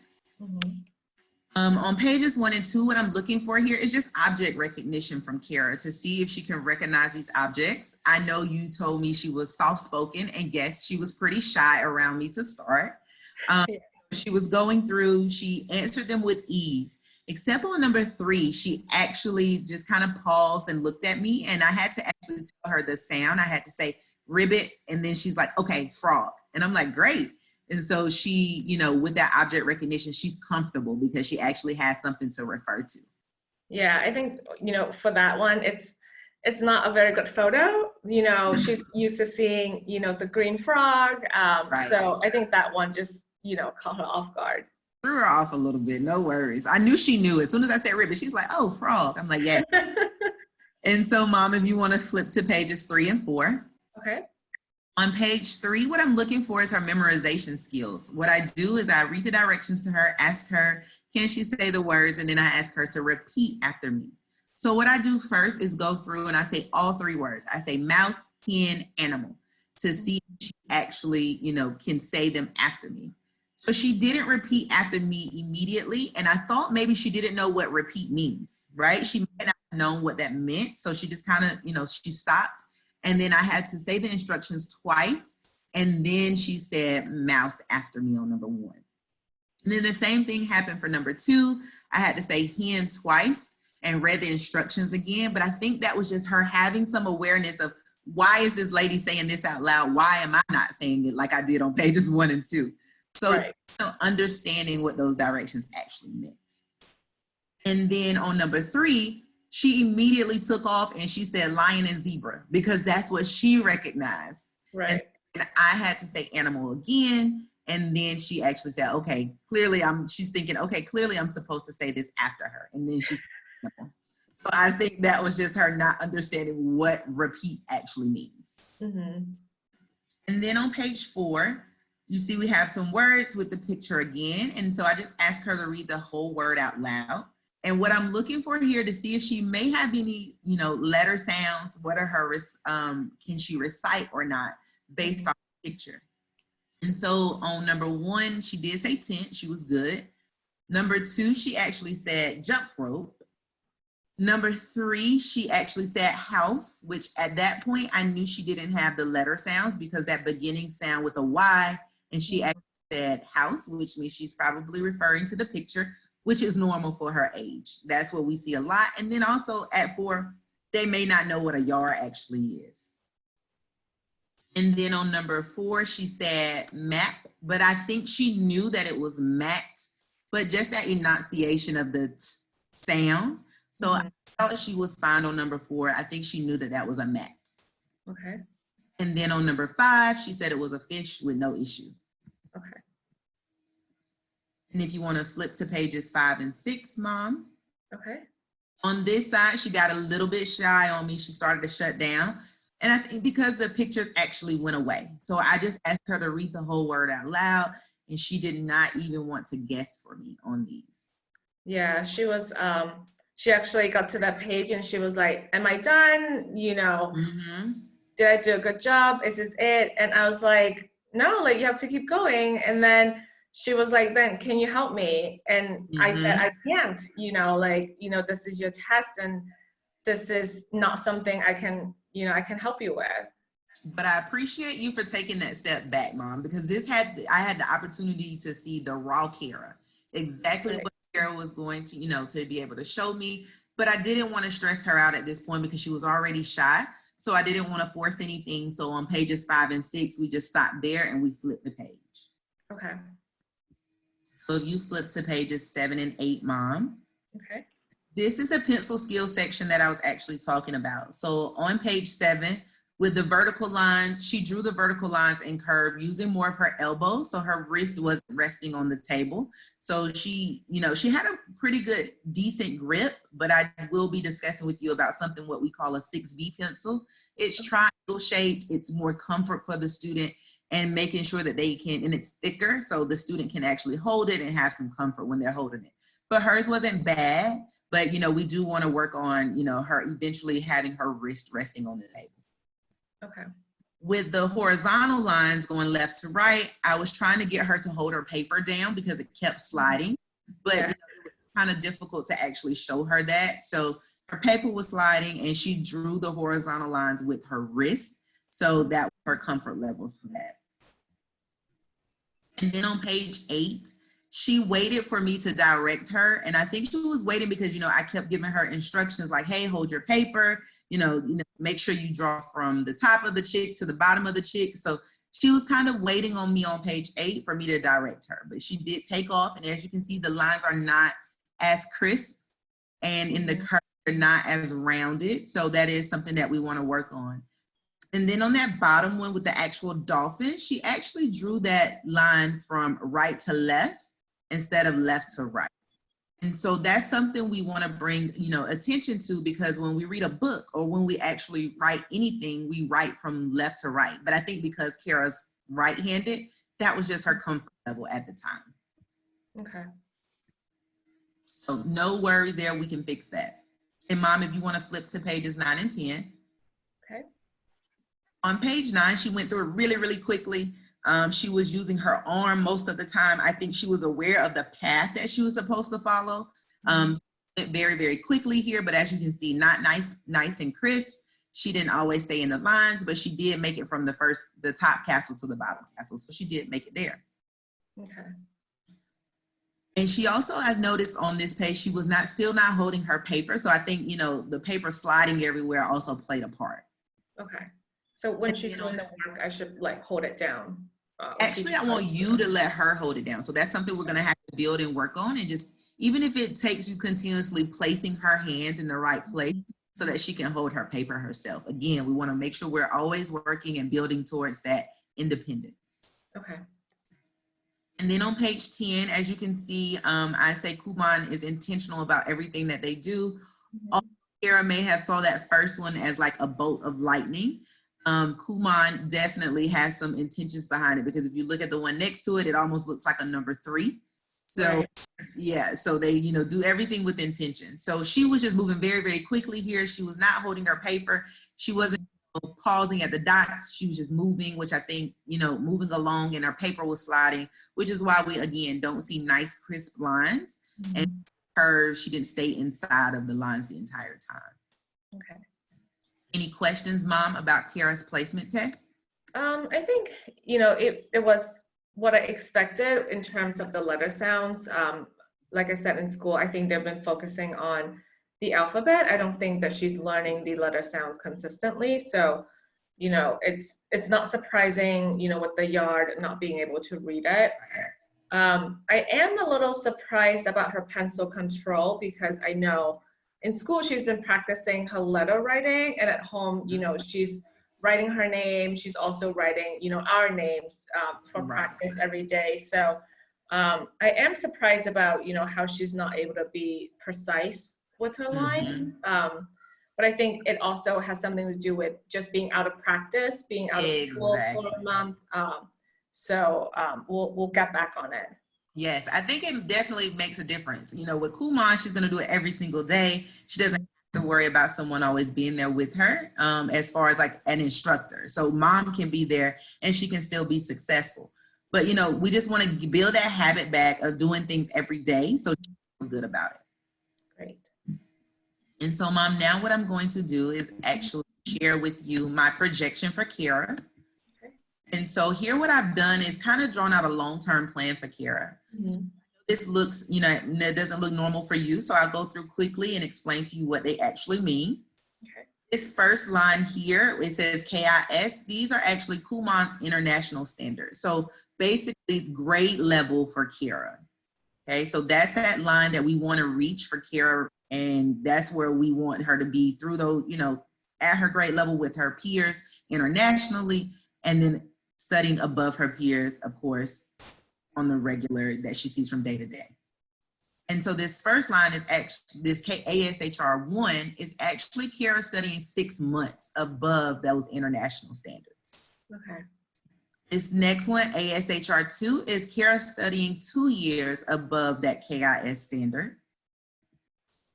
On pages 1 and 2, what I'm looking for here is just object recognition from Kara to see if she can recognize these objects. I know you told me she was soft-spoken, and yes, she was pretty shy around me to start. She was going through, she answered them with ease, except on number 3, she actually just kind of paused and looked at me, and I had to actually tell her the sound. I had to say ribbit, and then she's like, okay, frog. And I'm like, great. And so she, you know, with that object recognition, she's comfortable because she actually has something to refer to. Yeah, I think, you know, for that one, it's not a very good photo. You know, she's used to seeing, you know, the green frog. Right. So I think that one just, you know, caught her off guard. Threw her off a little bit, no worries. I knew she knew. As soon as I said ribbit, she's like, oh, frog. I'm like, yeah. And so, Mom, if you want to flip to pages 3 and 4. Okay. On page 3, what I'm looking for is her memorization skills. What I do is I read the directions to her, ask her, can she say the words? And then I ask her to repeat after me. So what I do first is go through and I say all 3 words. I say mouse, hen, animal to see if she actually, you know, can say them after me. So she didn't repeat after me immediately. And I thought maybe she didn't know what repeat means, right? She might not have known what that meant. So she just kind of, you know, she stopped. And then I had to say the instructions twice. And then she said mouse after me on number 1. And then the same thing happened for number 2. I had to say hen twice and read the instructions again. But I think that was just her having some awareness of why is this lady saying this out loud? Why am I not saying it like I did on pages 1 and 2? So right. You know, understanding what those directions actually meant. And then on number 3, she immediately took off and she said lion and zebra because that's what she recognized. Right. And I had to say animal again. And then she actually said, okay, clearly she's thinking, okay, clearly I'm supposed to say this after her. And then she's, so I think that was just her not understanding what repeat actually means. And then on page 4, you see we have some words with the picture again. And so I just asked her to read the whole word out loud. And what I'm looking for here to see if she may have any, you know, letter sounds, what are her, can she recite or not based on the picture. And so on number 1, she did say tent, she was good. Number 2, she actually said jump rope. Number 3, she actually said house, which at that point I knew she didn't have the letter sounds because that beginning sound with a Y, and she actually said house, which means she's probably referring to the picture, which is normal for her age. That's what we see a lot. And then also at 4, they may not know what a yard actually is. And then on number 4, she said map, but I think she knew that it was mat, but just that enunciation of the t sound. So I thought she was fine on number 4. I think she knew that that was a mat. Okay. And then on number 5, she said it was a fish with no issue. Okay. And if you want to flip to pages 5 and 6, Mom. Okay. On this side, she got a little bit shy on me. She started to shut down. And I think because the pictures actually went away. So I just asked her to read the whole word out loud, and she did not even want to guess for me on these. Yeah, she was, she actually got to that page and she was like, am I done? You know, did I do a good job? Is this it? And I was like, no, like you have to keep going. And then she was like, then can you help me? And I said, I can't, you know, like, you know, this is your test and this is not something I can, you know, I can help you with. But I appreciate you for taking that step back, Mom, because I had the opportunity to see the raw Kara, exactly what Kara was going to, you know, to be able to show me. But I didn't want to stress her out at this point because she was already shy. So I didn't want to force anything. So on pages 5 and 6, we just stopped there and we flipped the page. Okay. So if you flip to pages 7 and 8, Mom. Okay. This is the pencil skill section that I was actually talking about. So on page 7, with the vertical lines, she drew the vertical lines and curve using more of her elbow. So her wrist wasn't resting on the table. So she, you know, she had a pretty good, decent grip, but I will be discussing with you about something what we call a 6B pencil. It's triangle shaped. It's more comfort for the student and making sure that they can, and it's thicker. So the student can actually hold it and have some comfort when they're holding it. But hers wasn't bad. But, we do want to work on, her eventually having her wrist resting on the table. Okay. With the horizontal lines going left to right, I was trying to get her to hold her paper down because it kept sliding, but Yeah. it was kind of difficult to actually show her that. So her paper was sliding and she drew the horizontal lines with her wrist. So that was her comfort level for that. And then on page 8, she waited for me to direct her. And I think she was waiting because, I kept giving her instructions like, hey, hold your paper, make sure you draw from the top of the chick to the bottom of the chick. So she was kind of waiting on me on page 8 for me to direct her, but she did take off. And as you can see, the lines are not as crisp and in the curve, they're not as rounded. So that is something that we want to work on. And then on that bottom one with the actual dolphin, she actually drew that line from right to left instead of left to right. And so that's something we want to bring, attention to, because when we read a book or when we actually write anything, we write from left to right. But I think because Kara's right-handed, that was just her comfort level at the time. Okay. So no worries there, we can fix that. And Mom, if you want to flip to pages 9 and 10. Okay. On page 9, she went through it really, really quickly. She was using her arm most of the time. I think she was aware of the path that she was supposed to follow. So went very, very quickly here, but as you can see, not nice and crisp. She didn't always stay in the lines, but she did make it from the top castle to the bottom castle. So she did make it there. Okay. And she also, I've noticed on this page, she was still not holding her paper. So I think, the paper sliding everywhere also played a part. Okay. So when she's doing the work, I should hold it down. Actually, I want you to let her hold it down. So that's something we're going to have to build and work on. And just, even if it takes you continuously placing her hand in the right place so that she can hold her paper herself. Again, we want to make sure we're always working and building towards that independence. Okay. And then on page 10, as you can see, I say Kumon is intentional about everything that they do. Kara may have saw that first one as like a bolt of lightning. Kumon definitely has some intentions behind it, because if you look at the one next to it, it almost looks like a number 3. So right. Yeah, so they, do everything with intention. So she was just moving very, very quickly here. She was not holding her paper. She wasn't pausing at the dots. She was just moving, which I think, moving along, and her paper was sliding, which is why we, again, don't see nice crisp lines. And she didn't stay inside of the lines the entire time. Okay. Any questions, Mom, about Kara's placement test? I think, it was what I expected in terms of the letter sounds. Like I said, in school, I think they've been focusing on the alphabet. I don't think that she's learning the letter sounds consistently. So, it's not surprising, with the yard not being able to read it. I am a little surprised about her pencil control, because I know in school she's been practicing her letter writing, and at home, she's writing her name. She's also writing, our names for practice every day. So I am surprised about, how she's not able to be precise with her lines. But I think it also has something to do with just being out of practice, being out of school for a month. So we'll get back on it. Yes, I think it definitely makes a difference. With Kumon, she's going to do it every single day. She doesn't have to worry about someone always being there with her, as far as like an instructor. So Mom can be there and she can still be successful. But, we just want to build that habit back of doing things every day, so she feels good about it. Great. And so, Mom, now what I'm going to do is actually share with you my projection for Kara. And so here what I've done is kind of drawn out a long-term plan for Kara. So this looks, it doesn't look normal for you. So I'll go through quickly and explain to you what they actually mean. Okay. This first line here, it says KIS. These are actually Kumon's international standards. So basically grade level for Kara. Okay, so that's that line that we want to reach for Kara. And that's where we want her to be through those, at her grade level with her peers internationally, and then studying above her peers, of course, on the regular that she sees from day to day. And so this first line is actually, this ASHR 1 is actually Kara studying 6 months above those international standards. Okay. This next one, ASHR 2, is Kara studying 2 years above that KIS standard.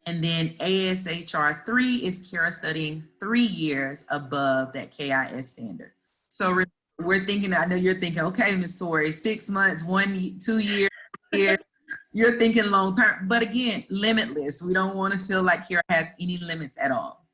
And then ASHR 3 is Kara studying 3 years above that KIS standard. So we're thinking, I know you're thinking, okay, Ms. Torrey, 6 months, 2 years, you're thinking long term, but again, limitless. We don't want to feel like Kara has any limits at all.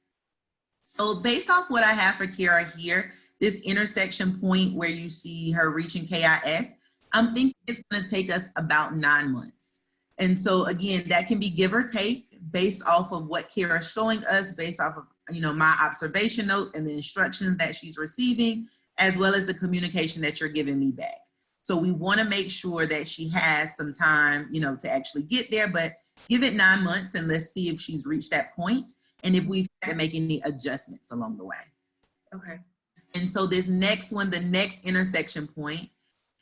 So based off what I have for Kara here, this intersection point where you see her reaching KIS, I'm thinking it's going to take us about 9 months. And so again, that can be give or take based off of what Kara's showing us, based off of, you know, my observation notes and the instructions that she's receiving, as well as the communication that you're giving me back. So we want to make sure that she has some time, you know, to actually get there, but give it 9 months and let's see if she's reached that point and if we've had to make any adjustments along the way. Okay. And so this next one, the next intersection point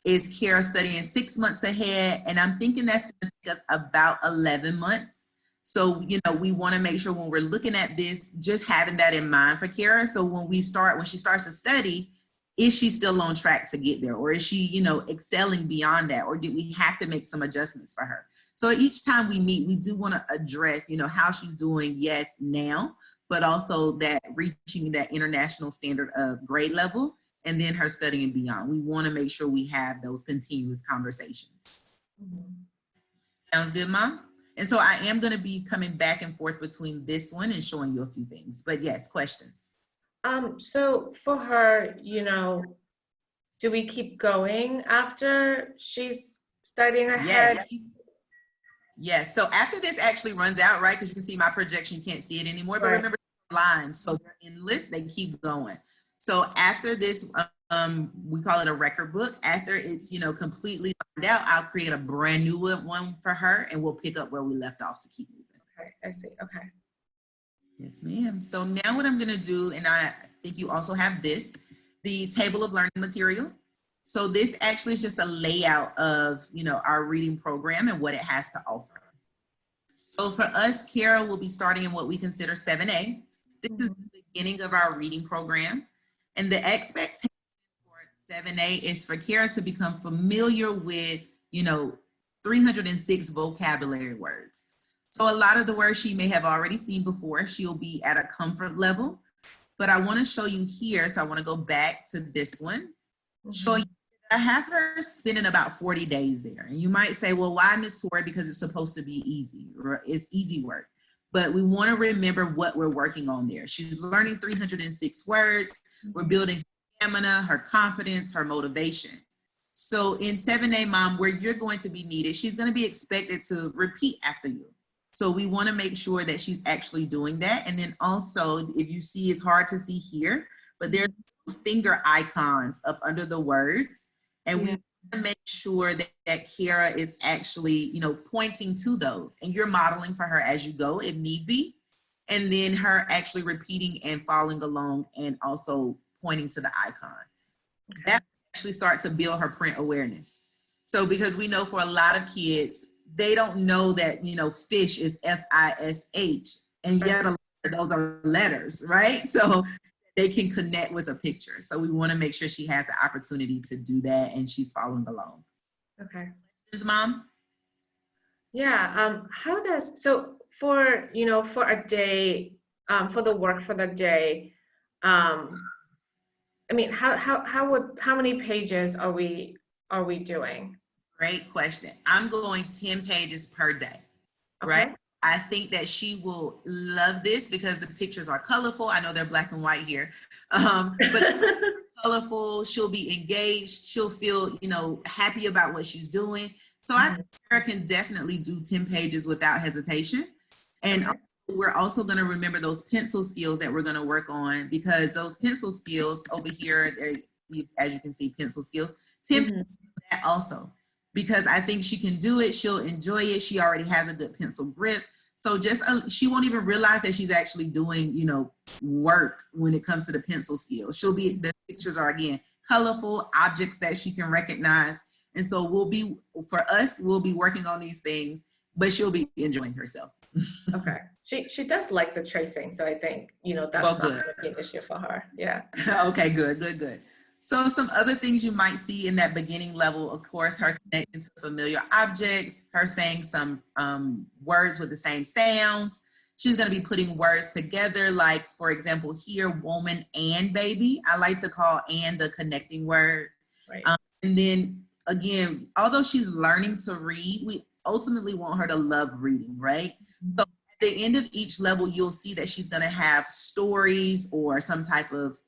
is Kara studying 6 months ahead. And I'm thinking that's going to take us about 11 months. So, you know, we want to make sure when we're looking at this, just having that in mind for Kara. So when she starts to study, is she still on track to get there? Or is she, you know, excelling beyond that? Or did we have to make some adjustments for her? So each time we meet, we do want to address, you know, how she's doing, yes, now, but also that reaching that international standard of grade level and then her studying beyond. We want to make sure we have those continuous conversations. Mm-hmm. Sounds good, Mom? And so I am going to be coming back and forth between this one and showing you a few things. But yes, questions. So for her, you know, do we keep going after she's studying ahead? Yes. Yes. So after this actually runs out, right? Because you can see my projection, you can't see it anymore. But remember, lines, so they're endless, they keep going. So after this, we call it a record book. After it's, you know, completely lined out, I'll create a brand new one for her and we'll pick up where we left off to keep moving. Okay, I see. Okay. Yes, ma'am. So now what I'm going to do, and I think you also have this, the table of learning material. So this actually is just a layout of, you know, our reading program and what it has to offer. So for us, Kara will be starting in what we consider 7A. This is the beginning of our reading program. And the expectation for 7A is for Kara to become familiar with, you know, 306 vocabulary words. So a lot of the words she may have already seen before, she'll be at a comfort level. But I want to show you here, so I want to go back to this one. Show you, I have her spending about 40 days there. And you might say, well, why, Ms. Torrey? Because it's supposed to be easy, or it's easy work. But we want to remember what we're working on there. She's learning 306 words. We're building stamina, her confidence, her motivation. So in 7A, Mom, where you're going to be needed, she's going to be expected to repeat after you. So we want to make sure that she's actually doing that. And then also, if you see, it's hard to see here, but there's finger icons up under the words. And we want to make sure that Kara is actually, you know, pointing to those. And you're modeling for her as you go, if need be. And then her actually repeating and following along and also pointing to the icon. Okay. That actually start to build her print awareness. So because we know for a lot of kids, they don't know that, you know, fish is F-I-S-H, and yet a lot of those are letters, right? So they can connect with a picture. So we want to make sure she has the opportunity to do that and she's following along. Okay. Questions, Mom? Yeah. How does, so for, you know, for a day, for the work for the day, I mean, how many pages are we doing? Great question. I'm going 10 pages per day, right? Okay. I think that she will love this because the pictures are colorful. I know they're black and white here, but colorful. She'll be engaged. She'll feel, you know, happy about what she's doing. So I think Kara can definitely do 10 pages without hesitation. And we're also going to remember those pencil skills that we're going to work on, because those pencil skills over here, as you can see, pencil skills, 10 pages that also. Because I think she can do it. She'll enjoy it. She already has a good pencil grip. So just, she won't even realize that she's actually doing, you know, work when it comes to the pencil skills. The pictures are, again, colorful objects that she can recognize. And so we'll be working on these things, but she'll be enjoying herself. Okay. She does like the tracing. So I think, you know, that's not going to be an issue for her. Yeah. Okay, good. So some other things you might see in that beginning level, of course, her connecting to familiar objects, her saying some words with the same sounds. She's going to be putting words together, like, for example, here, woman and baby. I like to call and the connecting word. Right. And then, again, although she's learning to read, we ultimately want her to love reading, right? So at the end of each level, you'll see that she's going to have stories or some type of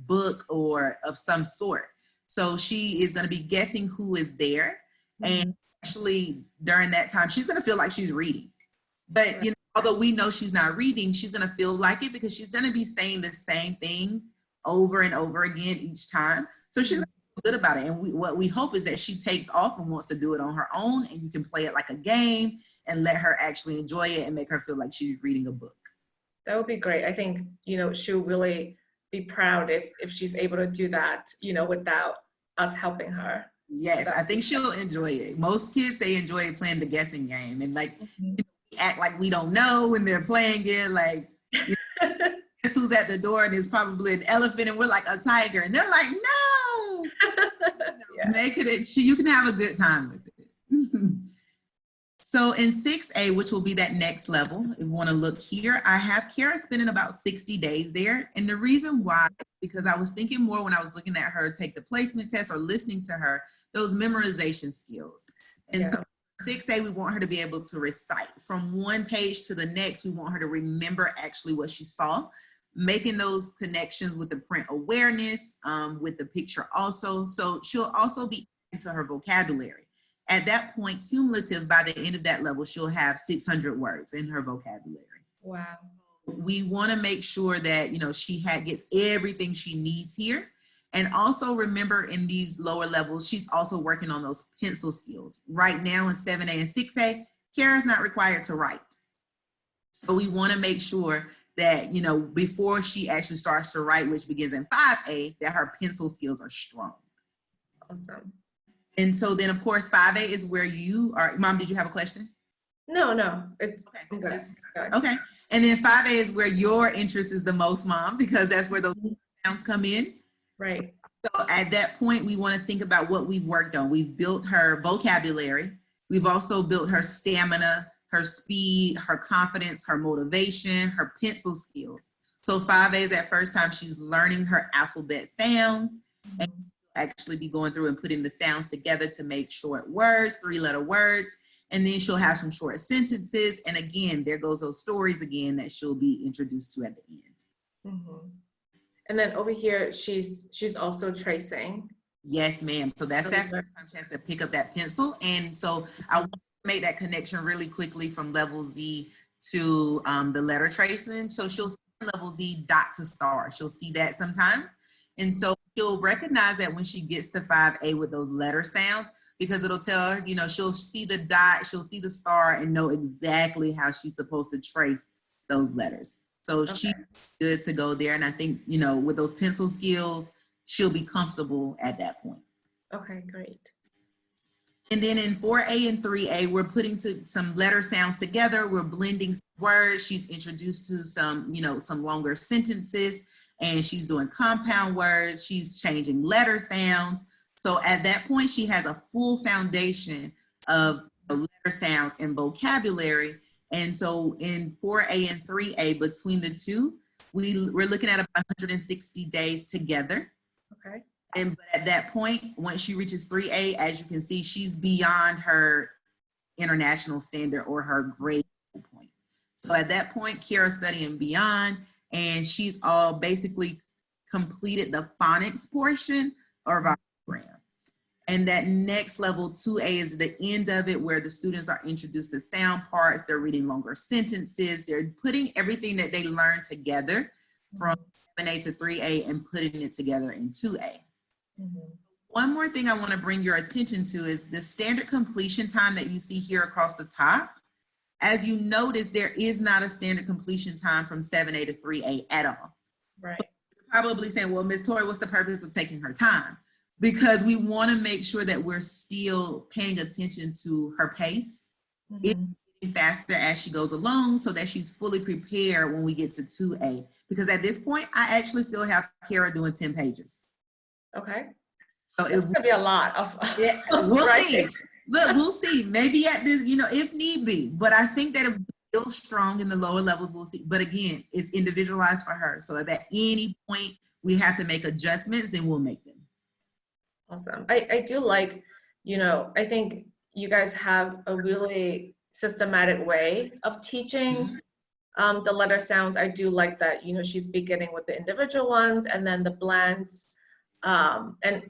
book or of some sort. So she is going to be guessing who is there. And actually, during that time, she's going to feel like she's reading. But, you know, although we know she's not reading, she's going to feel like it because she's going to be saying the same things over and over again each time. So she's good about it. And what we hope is that she takes off and wants to do it on her own, and you can play it like a game and let her actually enjoy it and make her feel like she's reading a book. That would be great. I think, you know, she'll really be proud if she's able to do that, you know, without us helping her. Yes, I think she'll enjoy it. Most kids, they enjoy playing the guessing game, and like you know, we act like we don't know when they're playing it. Like, you know, guess who's at the door, and it's probably an elephant, and we're like a tiger, and they're like, no. Yeah. Make it. You can have a good time with it. So in 6A, which will be that next level, if you want to look here, I have Kiara spending about 60 days there. And the reason why, because I was thinking more when I was looking at her take the placement test or listening to her, those memorization skills. And so 6A, we want her to be able to recite from one page to the next. We want her to remember actually what she saw, making those connections with the print awareness, with the picture also. So she'll also be into her vocabulary. At that point, cumulative, by the end of that level, she'll have 600 words in her vocabulary. Wow. We want to make sure that, you know, she gets everything she needs here. And also remember, in these lower levels, she's also working on those pencil skills. Right now in 7A and 6A, Kiara's not required to write. So we want to make sure that, you know, before she actually starts to write, which begins in 5A, that her pencil skills are strong. Awesome. And so then, of course, 5A is where you are. Mom, did you have a question? No, it's okay. I'm good. Okay. And then 5A is where your interest is the most, Mom, because that's where those sounds come in. Right. So at that point, we want to think about what we've worked on. We've built her vocabulary. We've also built her stamina, her speed, her confidence, her motivation, her pencil skills. So 5A is that first time she's learning her alphabet sounds, and actually be going through and putting the sounds together to make short words, 3-letter words, and then she'll have some short sentences. And again, there goes those stories again that she'll be introduced to at the end. And then over here, she's also tracing. Yes, ma'am. So that's that first time she has to pick up that pencil. And so I want to make that connection really quickly from level Z to the letter tracing. So she'll see level Z dot to star. She'll see that sometimes. And so she'll recognize that when she gets to 5A with those letter sounds, because it'll tell her, you know, she'll see the dot, she'll see the star, and know exactly how she's supposed to trace those letters. So she's good to go there. And I think, you know, with those pencil skills, she'll be comfortable at that point. Okay, great. And then in 4A and 3A, we're putting some letter sounds together. We're blending words. She's introduced to some, you know, some longer sentences, and she's doing compound words. She's changing letter sounds. So at that point, she has a full foundation of letter sounds and vocabulary. And so in 4A and 3A, between the two, we're looking at about 160 days together. Okay. And but at that point, once she reaches 3A, as you can see, she's beyond her international standard or her grade point. So at that point, Kiara's studying beyond, and she's all basically completed the phonics portion of our program. And that next level, 2A, is the end of it, where the students are introduced to sound parts. They're reading longer sentences. They're putting everything that they learned together from 7A to 3A and putting it together in 2A. One more thing I want to bring your attention to is the standard completion time that you see here across the top. As you notice, there is not a standard completion time from 7A to 3A at all. Right. You're probably saying, well, Ms. Tori, what's the purpose of taking her time? Because we want to make sure that we're still paying attention to her pace. It's getting faster as she goes along so that she's fully prepared when we get to 2A. Because at this point, I actually still have Kiara doing 10 pages. Okay. So it's gonna be a lot of we'll see. Look, we'll see. Maybe at this, you know, if need be. But I think that if we still strong in the lower levels, we'll see. But again, it's individualized for her. So if at any point we have to make adjustments, then we'll make them. Awesome. I do like, I think you guys have a really systematic way of teaching the letter sounds. I do like that, she's beginning with the individual ones and then the blends. And,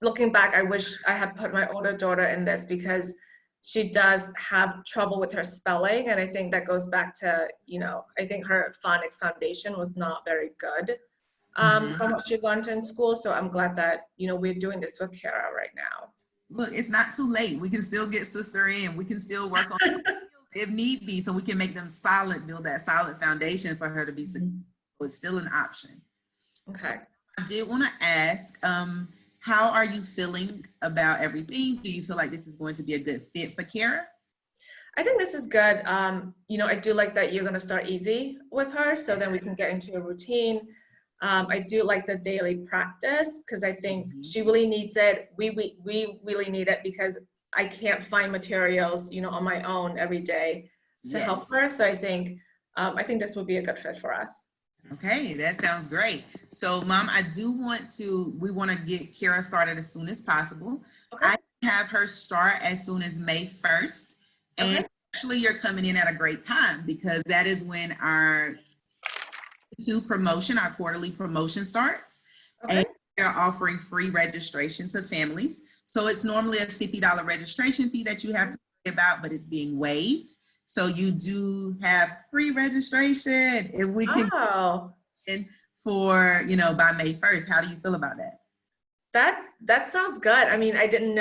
looking back, I wish I had put my older daughter in this because she does have trouble with her spelling. And I think that goes back to, I think her phonics foundation was not very good from what she learned in school. So I'm glad that, we're doing this with Kara right now. Look, it's not too late. We can still get sister in. We can still work on it if need be, so we can make them solid, build that solid foundation for her to be successful. It's still an option. Okay. So I did want to ask, how are you feeling about everything? Do you feel like this is going to be a good fit for Kara? I think this is good. I do like that you're going to start easy with her so then we can get into a routine. I do like the daily practice because I think she really needs it. We really need it because I can't find materials, on my own every day to help her. So I think this would be a good fit for us. Okay, that sounds great. So, Mom, we want to get Kara started as soon as possible. Okay. I have her start as soon as May 1st. And actually, you're coming in at a great time because that is when our our quarterly promotion starts. Okay. And they're offering free registration to families. So it's normally a $50 registration fee that you have to worry about, but it's being waived. So you do have free registration if we can for, by May 1st. How do you feel about that? That sounds good. I mean, I didn't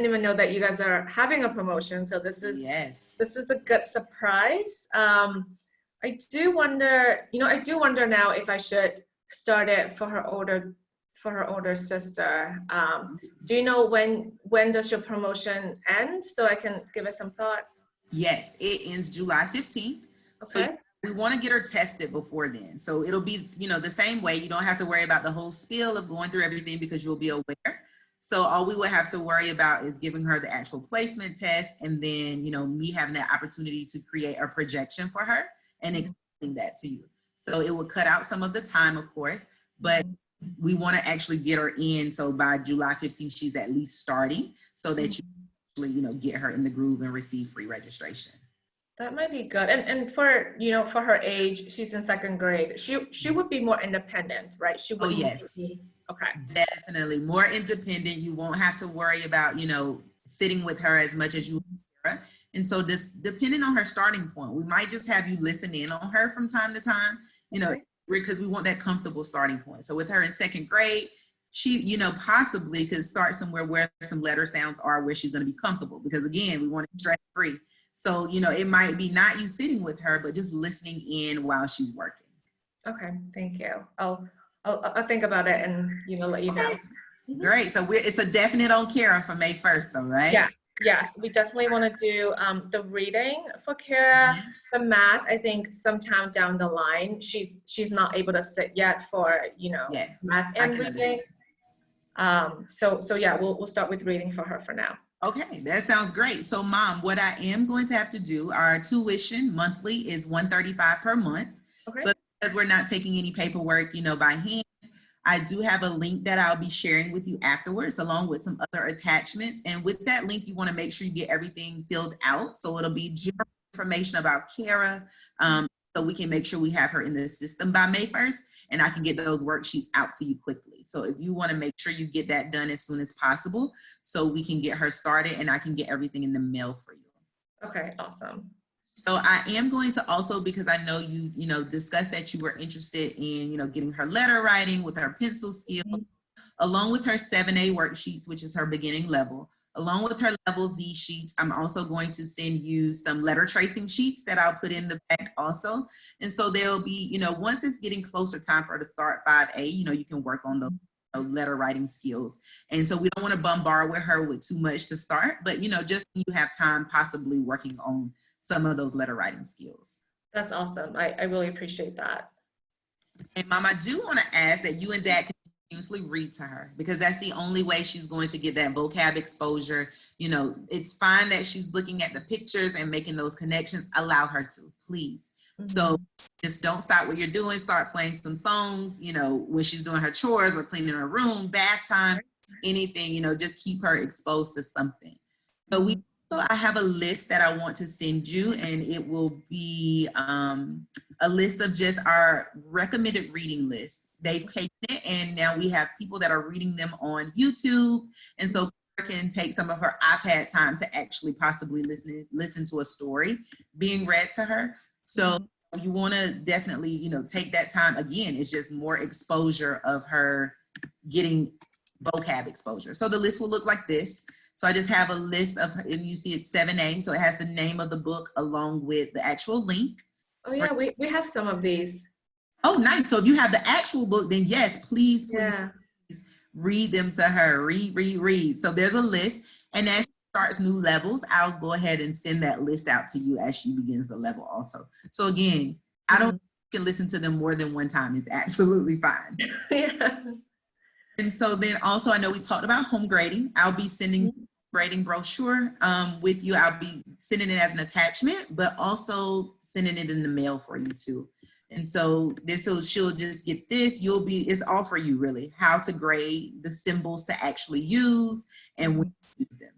even know that you guys are having a promotion. So this is a good surprise. I do wonder now if I should start it for her older sister. Do you know when does your promotion end so I can give it some thought? Yes, it ends July 15th. Okay. So we want to get her tested before then. So it'll be, the same way. You don't have to worry about the whole spiel of going through everything because you'll be aware. So all we would have to worry about is giving her the actual placement test and then, me having that opportunity to create a projection for her and explaining that to you. So it will cut out some of the time, of course, but we want to actually get her in. So by July 15th, she's at least starting so that you actually, get her in the groove and receive free registration. That might be good. And for, for her age, she's in second grade. She would be more independent, right? She would be, okay. Definitely more independent. You won't have to worry about, sitting with her as much as you would. And so this, depending on her starting point, we might just have you listen in on her from time to time, because we want that comfortable starting point. So with her in second grade, she, possibly could start somewhere where some letter sounds are where she's going to be comfortable because again, we want to be stress free. So, it might be not you sitting with her, but just listening in while she's working. Okay. Thank you. I'll think about it and, let you know. Great. So it's a definite on Kara for May 1st though, right? Yeah. Yes. We definitely want to do the reading for Kara. The math, I think sometime down the line, she's not able to sit yet for, math and reading. So yeah, we'll start with reading for her for now. Okay, that sounds great. So Mom, what I am going to have to do, our tuition monthly is $135 per month. Okay. But because we're not taking any paperwork, by hand, I do have a link that I'll be sharing with you afterwards, along with some other attachments. And with that link, you want to make sure you get everything filled out. So it'll be general information about Kara, so we can make sure we have her in the system by May 1st, and I can get those worksheets out to you quickly. So if you want to make sure you get that done as soon as possible, so we can get her started and I can get everything in the mail for you. Okay, awesome. So I am going to also, because I know you, discussed that you were interested in, getting her letter writing with her pencil skills, along with her 7A worksheets, which is her beginning level. Along with her level Z sheets, I'm also going to send you some letter tracing sheets that I'll put in the back also. And so there'll be, once it's getting closer time for her to start 5A, you can work on the letter writing skills. And so we don't want to bombard with her with too much to start, but, just when you have time, possibly working on some of those letter writing skills. That's awesome. I really appreciate that. And Mom, I do want to ask that you and Dad continuously read to her, because that's the only way she's going to get that vocab exposure. You know, it's fine that she's looking at the pictures and making those connections. Allow her to, please. So just don't stop what you're doing. Start playing some songs, you know, when she's doing her chores or cleaning her room, bath time, anything, you know, just keep her exposed to something. So I have a list that I want to send you, and it will be a list of just our recommended reading list. They've taken it, and now we have people that are reading them on YouTube. And so Kara can take some of her iPad time to actually possibly listen to a story being read to her. So you want to definitely, you know, take that time. Again, it's just more exposure of her getting vocab exposure. So the list will look like this. So I just have a list of, and you see it's 7A. So it has the name of the book along with the actual link. Oh yeah, we have some of these. Oh, nice. So if you have the actual book, then yes, please read them to her. Read. So there's a list. And as she starts new levels, I'll go ahead and send that list out to you as she begins the level also. So again, I don't you can listen to them more than one time. It's absolutely fine. Yeah. And so then also, I know we talked about home grading. I'll be sending grading brochure with you. I'll be sending it as an attachment, but also sending it in the mail for you too. And so she'll just get this. It's all for you really, how to grade, the symbols to actually use, and when to use them.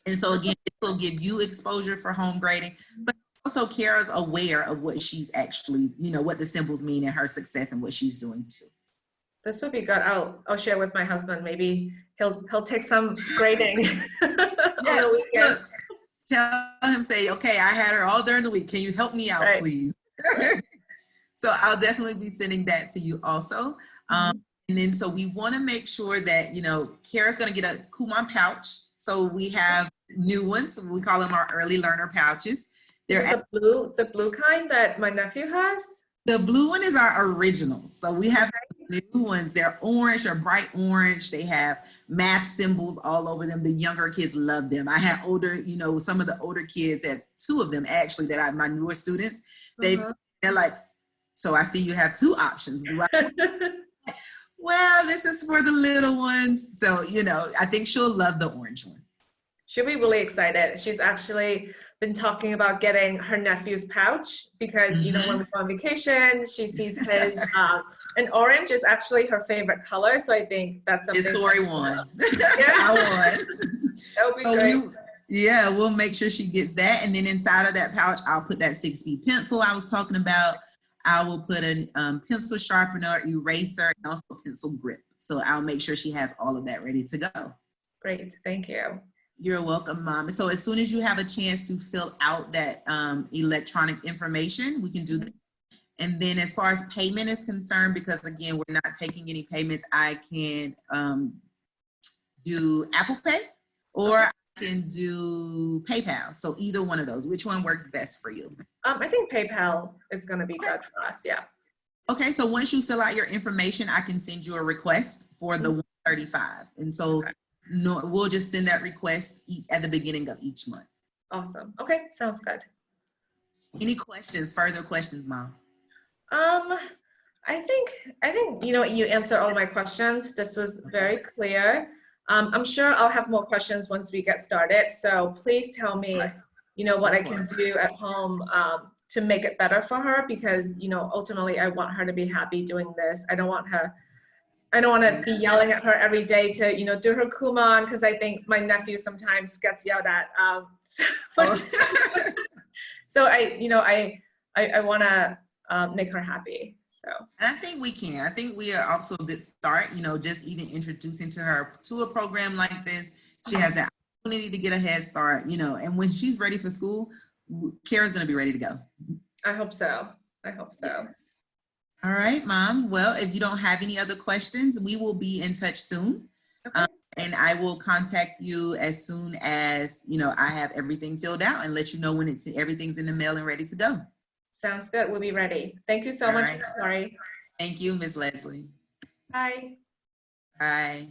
And so again, it will give you exposure for home grading, but also Kara's aware of what she's actually, you know, what the symbols mean in her success and what she's doing too. This would be good. I'll share with my husband. Maybe he'll take some grading on the weekend. Tell him, say, okay, I had her all during the week. Can you help me out, please? So I'll definitely be sending that to you also. And then so we want to make sure that, you know, Kara's going to get a Kumon pouch. So we have new ones. We call them our early learner pouches. They're the blue kind that my nephew has. The blue one is our original. So we have new ones. They're orange or bright orange. They have math symbols all over them. The younger kids love them. I had older, you know, some of the older kids, that two of them actually that my newer students, they're like, so I see you have two options. Do I? Well, this is for the little ones. So, you know, I think she'll love the orange one. She'll be really excited. She's actually been talking about getting her nephew's pouch because, you know, when we go on vacation, she sees his, and orange is actually her favorite color. So I think that's something. It's Tori won. Yeah. I won. That would be great. We'll make sure she gets that. And then inside of that pouch, I'll put that 6B pencil I was talking about. I will put a pencil sharpener, eraser, and also pencil grip. So I'll make sure she has all of that ready to go. Great. Thank you. You're welcome, Mom. So as soon as you have a chance to fill out that electronic information, we can do that. And then as far as payment is concerned, because again, we're not taking any payments, I can do Apple Pay or I can do PayPal. So either one of those, which one works best for you? I think PayPal is going to be good for us. Yeah. Okay. So once you fill out your information, I can send you a request for the $135. And so no, we'll just send that request at the beginning of each month. Awesome. Okay, sounds good. Any questions, further questions, Mom? I think you know, you answered all my questions. This was very clear. I'm sure I'll have more questions once we get started. So please tell me, you know, what I can do at home to make it better for her, because, you know, ultimately I want her to be happy doing this. I don't want to be yelling at her every day to, you know, do her Kumon, because I think my nephew sometimes gets yelled at. So I want to make her happy. So. And I think we can. I think we are off to a good start, you know, just even introducing to her to a program like this. She has the opportunity to get a head start, you know, and when she's ready for school, Kara's going to be ready to go. I hope so. I hope so. Yes. All right, Mom. Well, if you don't have any other questions, we will be in touch soon. Okay. And I will contact you as soon as, you know, I have everything filled out and let you know when everything's in the mail and ready to go. Sounds good. We'll be ready. Thank you so much, Tori. Thank you, Ms. Leslie. Bye. Bye.